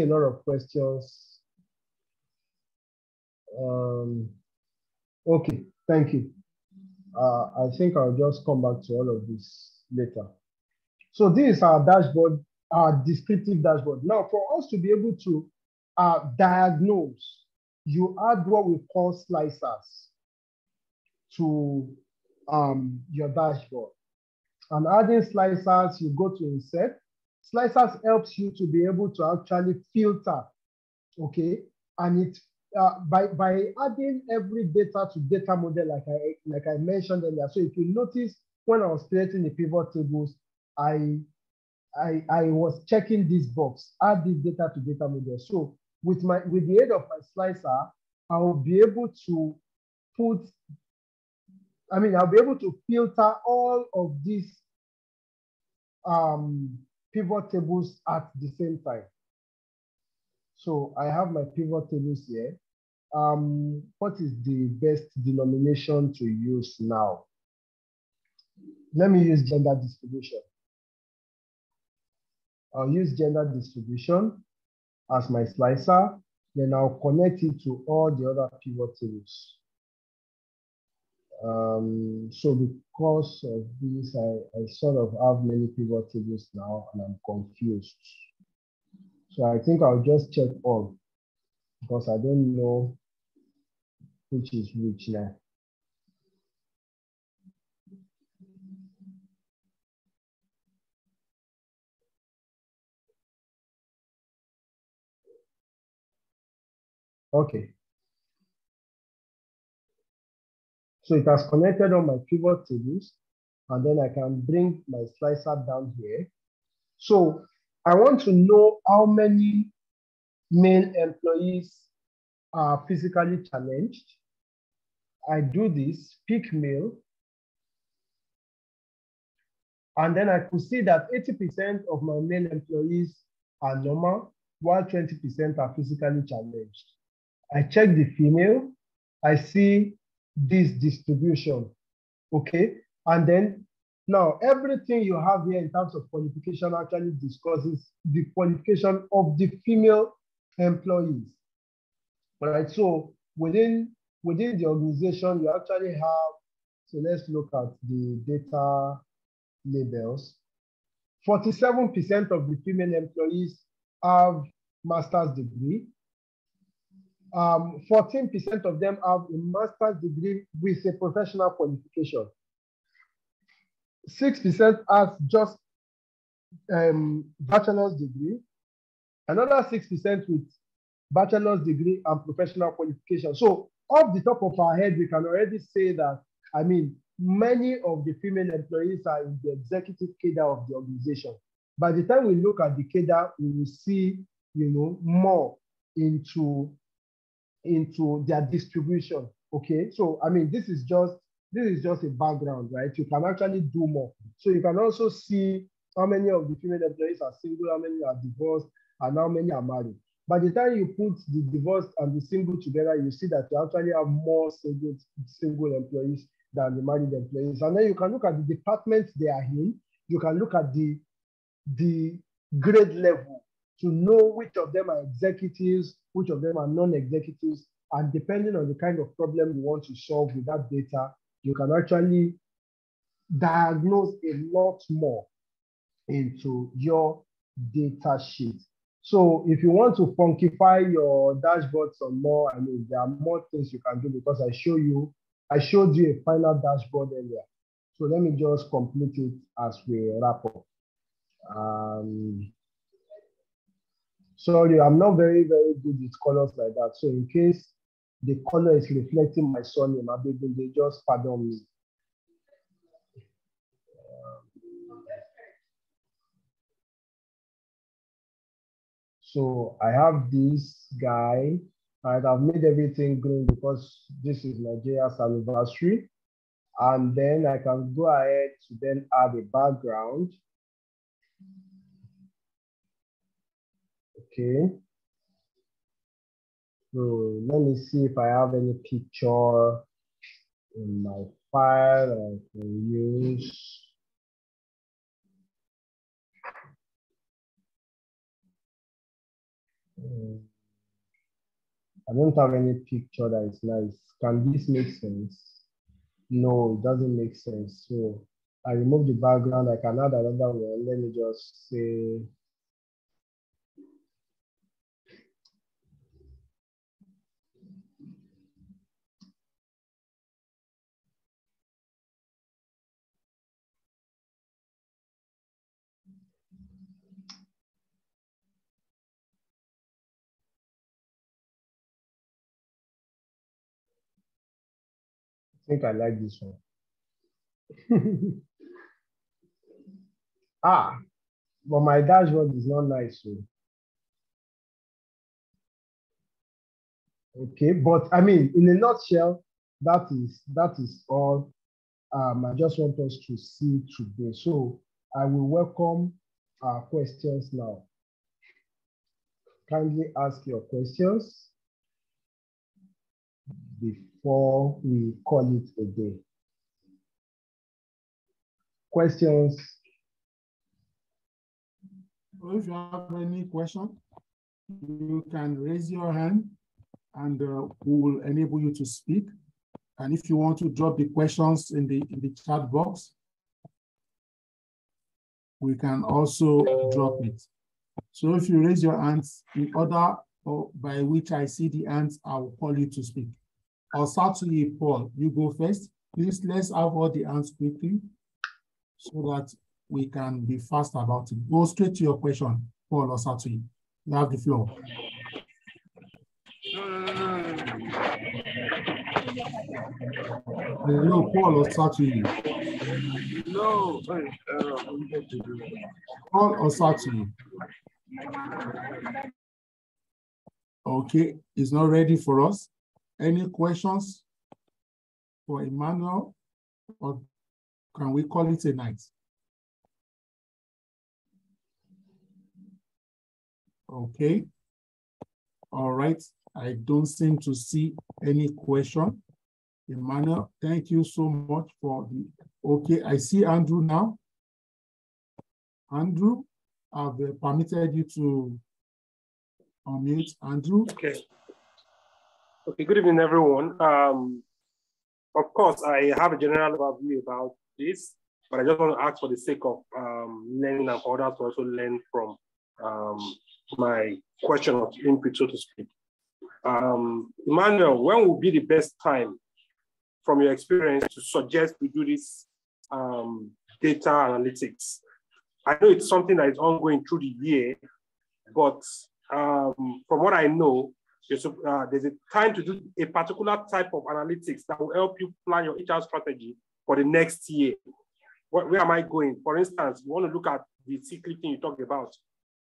a lot of questions. Okay, thank you. I think I'll just come back to all of this later. So this is our dashboard, our descriptive dashboard. Now, for us to be able to diagnose, you add what we call slicers to your dashboard. And adding slicers, you go to insert. Slicers helps you to be able to actually filter, okay? And it by adding every data to data model, like I mentioned earlier. So if you notice, when I was creating the pivot tables, I was checking this box, add this data to data model. So with the aid of my slicer, I will be able to I'll be able to filter all of these pivot tables at the same time. So I have my pivot tables here. What is the best denomination to use now? Let me use gender distribution. I'll use gender distribution as my slicer, then I'll connect it to all the other pivot tables. So because of this, I sort of have many pivot tables now and I'm confused. So I think I'll just check all because I don't know which is which now. Okay. So it has connected on my pivot tables, and then I can bring my slicer down here. So I want to know how many male employees are physically challenged. I do this, pick male, and then I could see that 80% of my male employees are normal, while 20% are physically challenged. I check the female, I see this distribution, okay? And then now everything you have here in terms of qualification actually discusses the qualification of the female employees. All right, so within the organization, you actually have, so let's look at the data labels. 47% of the female employees have master's degree. 14% of them have a master's degree with a professional qualification. 6% have just bachelor's degree. Another 6% with bachelor's degree and professional qualification. So off the top of our head, we can already say that, many of the female employees are in the executive cadre of the organization. By the time we look at the cadre, we will see, more into their distribution. Okay, so this is just a background, right? You can actually do more. So you can also see how many of the female employees are single, how many are divorced, and how many are married. By the time you put the divorced and the single together, you see that you actually have more single employees than the married employees. And then you can look at the departments they are in. You can look at the grade level to know which of them are executives, which of them are non-executives. And depending on the kind of problem you want to solve with that data, you can actually diagnose a lot more into your data sheet. So if you want to funkify your dashboard some more, there are more things you can do because I showed you a final dashboard earlier. So let me just complete it as we wrap up. Sorry, I'm not very good with colors like that. So in case the color is reflecting my surname, they just pardon me. So I have this guy, and I've made everything green because this is Nigeria's anniversary. And then I can go ahead to then add a background. Okay. So let me see if I have any picture in my file I can use. I don't have any picture that is nice. Can this make sense? No, it doesn't make sense. So I remove the background. I can add another one. Let me just say, I think I like this one. But my dashboard is not nice. So. Okay, but I mean, in a nutshell, that is all I just want us to see today. So I will welcome questions now. Kindly ask your questions before we call it a day. Questions? If you have any question, you can raise your hand and we will enable you to speak. And if you want to drop the questions in the chat box, we can also drop it. So if you raise your hands in order by which I see the hands, I will call you to speak. I'll start to you, Paul. You go first. Please, let's have all the hands quickly so that we can be fast about it. Go straight to your question, Paul or Satu. You have the floor. Hello, Paul or Satu. No, Paul or Satu. Okay, it's not ready for us. Any questions for Emmanuel, or can we call it a night? Okay. All right. I don't seem to see any question. Emmanuel, thank you so much for the, okay, I see Andrew now. Andrew, I've permitted you to unmute. Andrew. Okay. Okay, good evening, everyone. Of course, I have a general overview about this, but I just want to ask for the sake of learning and for others to also learn from my question of input, so to speak. Emmanuel, when will be the best time from your experience to suggest we do this data analytics? I know it's something that is ongoing through the year, but from what I know, there's a time to do a particular type of analytics that will help you plan your HR strategy for the next year. Where am I going? For instance, you want to look at the sick leave thing you talked about.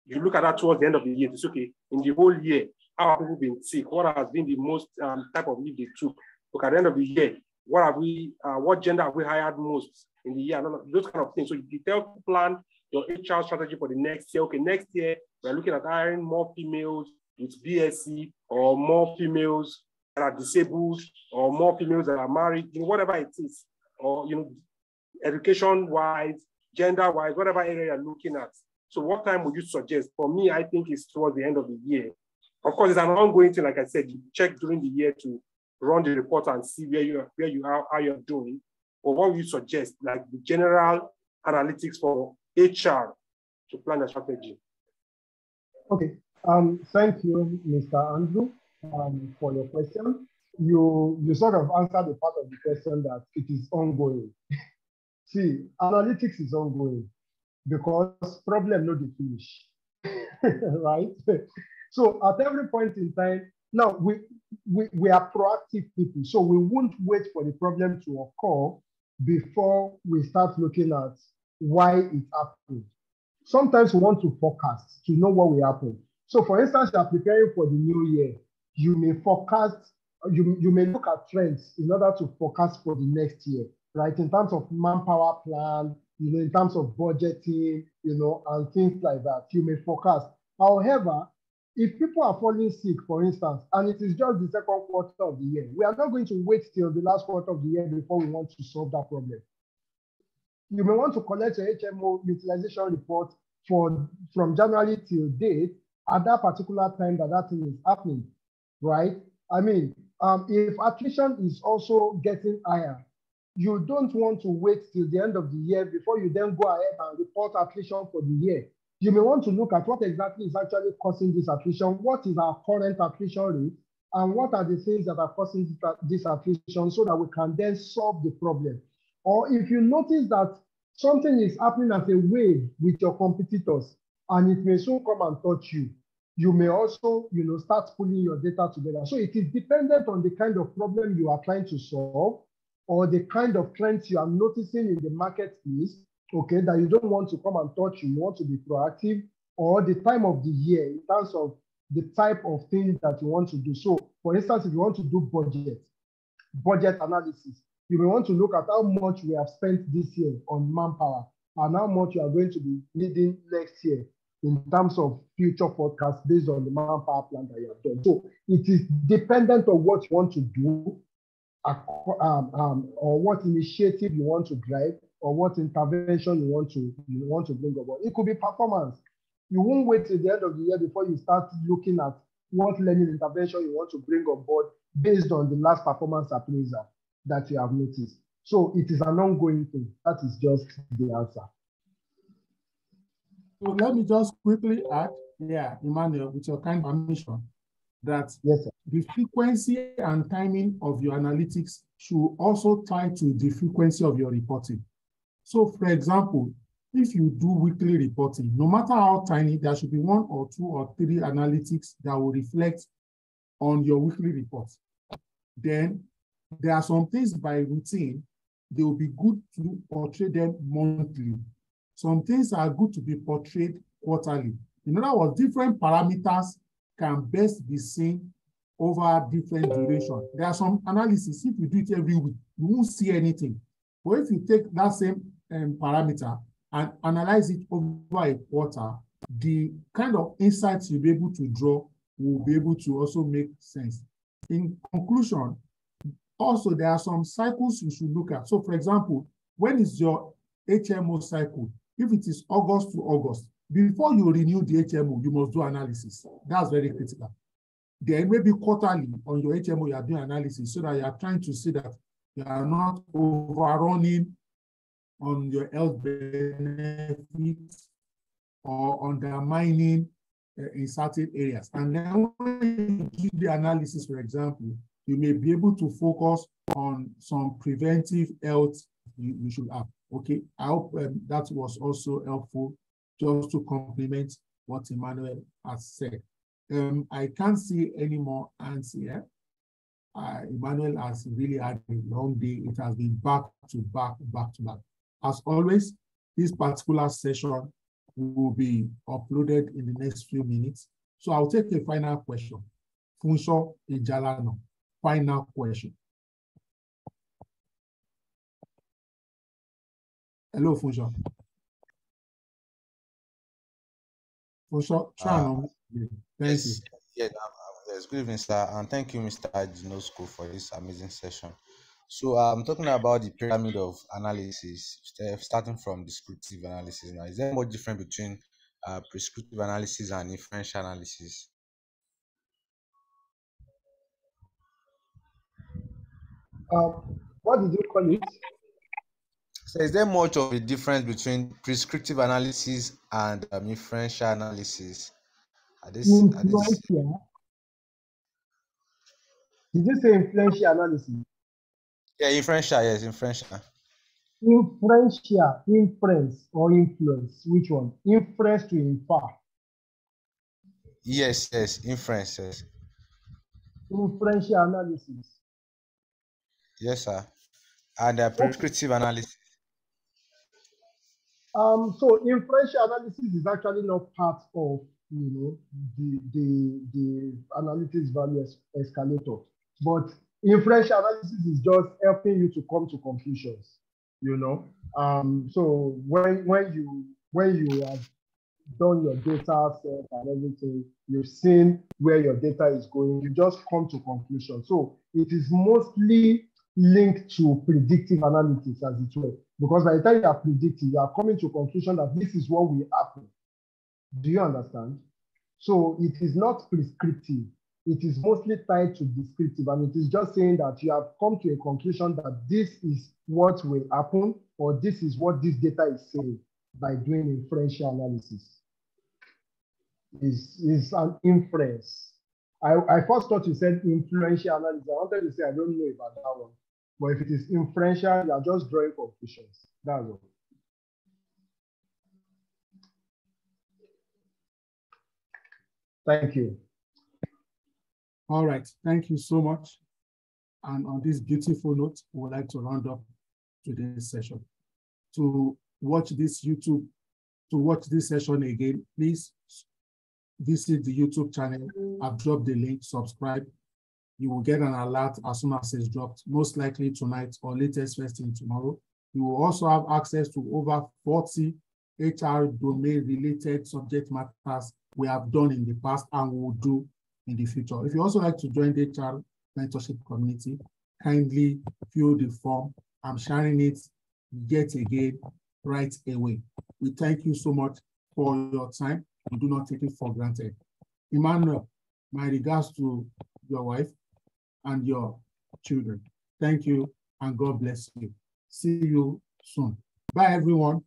You look at that towards the end of the year. It's okay. In the whole year, how have people been sick? What has been the most type of leave they took? Look at the end of the year. What gender have we hired most in the year? Those kind of things. So you help plan your HR strategy for the next year. Okay, next year we're looking at hiring more females with BSc, or more females that are disabled, or more females that are married, whatever it is, or education-wise, gender-wise, whatever area you're looking at. So what time would you suggest? For me, I think it's towards the end of the year. Of course, it's an ongoing thing. Like I said, you check during the year to run the report and see where you are, how you're doing. Or what would you suggest, like the general analytics for HR to plan a strategy? Okay. Thank you, Mr. Andrew, for your question. You sort of answered the part of the question that it is ongoing. See, analytics is ongoing. because problem no dey finish, right? So at every point in time, now we are proactive people, so we won't wait for the problem to occur before we start looking at why it happened. Sometimes we want to forecast to know what will happen. So for instance, you are preparing for the new year, you may forecast, you may look at trends in order to forecast for the next year, right? In terms of manpower plan, in terms of budgeting, and things like that, you may forecast. However, if people are falling sick, for instance, and it is just the second quarter of the year, we are not going to wait till the last quarter of the year before we want to solve that problem. You may want to collect your HMO utilization report from January till date at that particular time that thing is happening, right? I mean, if attrition is also getting higher, you don't want to wait till the end of the year before you then go ahead and report attrition for the year. You may want to look at what exactly is actually causing this attrition, what is our current attrition rate, and what are the things that are causing this attrition, so that we can then solve the problem. Or if you notice that something is happening as a wave with your competitors, and it may soon come and touch you, you may also start pulling your data together. So it is dependent on the kind of problem you are trying to solve, or the kind of trends you are noticing in the marketplace, okay, that you don't want to come and touch. You want to be proactive, or the time of the year in terms of the type of things that you want to do. So for instance, if you want to do budget analysis, you may want to look at how much we have spent this year on manpower and how much you are going to be needing next year in terms of future forecasts based on the manpower plan that you have done. So it is dependent on what you want to do, or what initiative you want to drive, or what intervention you want to bring about. It could be performance. You won't wait till the end of the year before you start looking at what learning intervention you want to bring on board based on the last performance appraisal that you have noticed. So it is an ongoing thing. That is just the answer. So let me just quickly add, Emmanuel, with your kind permission, that yes, sir, the frequency and timing of your analytics should also tie to the frequency of your reporting. So for example, if you do weekly reporting, no matter how tiny, there should be 1 or 2 or 3 analytics that will reflect on your weekly report. Then there are some things by routine, they will be good to portray them monthly. Some things are good to be portrayed quarterly. In other words, different parameters can best be seen over different duration. There are some analysis, if you do it every week, you won't see anything. But if you take that same parameter and analyze it over a quarter, the kind of insights you'll be able to draw will be able to also make sense. In conclusion, also there are some cycles you should look at. So for example, when is your HMO cycle? If it is August to August, before you renew the HMO, you must do analysis. That's very critical. Then maybe quarterly on your HMO, you are doing analysis so that you are trying to see that you are not overrunning on your health benefits or undermining in certain areas. And then when you do the analysis, for example, you may be able to focus on some preventive health you should have. Okay, I hope that was also helpful just to complement what Emmanuel has said. I can't see any more hands here. Emmanuel has really had a long day. It has been back to back, back to back. As always, this particular session will be uploaded in the next few minutes. So I'll take a final question. Funsho Ijalano, final question. Hello, Funsho. Funsho, thank you. Yeah, yes, good evening, sir, and thank you, Mr. Dinosco, for this amazing session. So I'm talking about the pyramid of analysis, starting from descriptive analysis. Now, is there more difference between prescriptive analysis and inferential analysis? What did you call it? So is there much of a difference between prescriptive analysis and inferential analysis? Did you say influential analysis? Yeah, inferential, yes, inferential. Inferential, inference, or influence? Which one? Inference to infer. Yes, inferences. Inferential analysis. Yes, sir. And prescriptive analysis. So inferential analysis is actually not part of, the analytics value escalator, but inferential analysis is just helping you to come to conclusions. So when you have done your data set and everything, you've seen where your data is going, you just come to conclusion. So it is mostly linked to predictive analytics, as it were, because by the time you are predicting, you are coming to a conclusion that this is what will happen. Do you understand? So it is not prescriptive. It is mostly tied to descriptive, and it is just saying that you have come to a conclusion that this is what will happen, or this is what this data is saying by doing inferential analysis. Is an inference. I first thought you said influential analysis. I wanted to say I don't know about that one. But if it is inferential, you are just drawing conclusions. That's all. Thank you. All right. Thank you so much. And on this beautiful note, we would like to round up today's session. To watch this session again, please visit the YouTube channel. I've dropped the link, subscribe. You will get an alert as soon as it's dropped, most likely tonight or latest first thing tomorrow. You will also have access to over 40 HR domain-related subject matters we have done in the past and will do in the future. If you also like to join the HR mentorship community, kindly fill the form. I'm sharing it yet again right away. We thank you so much for your time. We do not take it for granted. Emmanuel, my regards to your wife and your children. Thank you and God bless you. See you soon. Bye, everyone.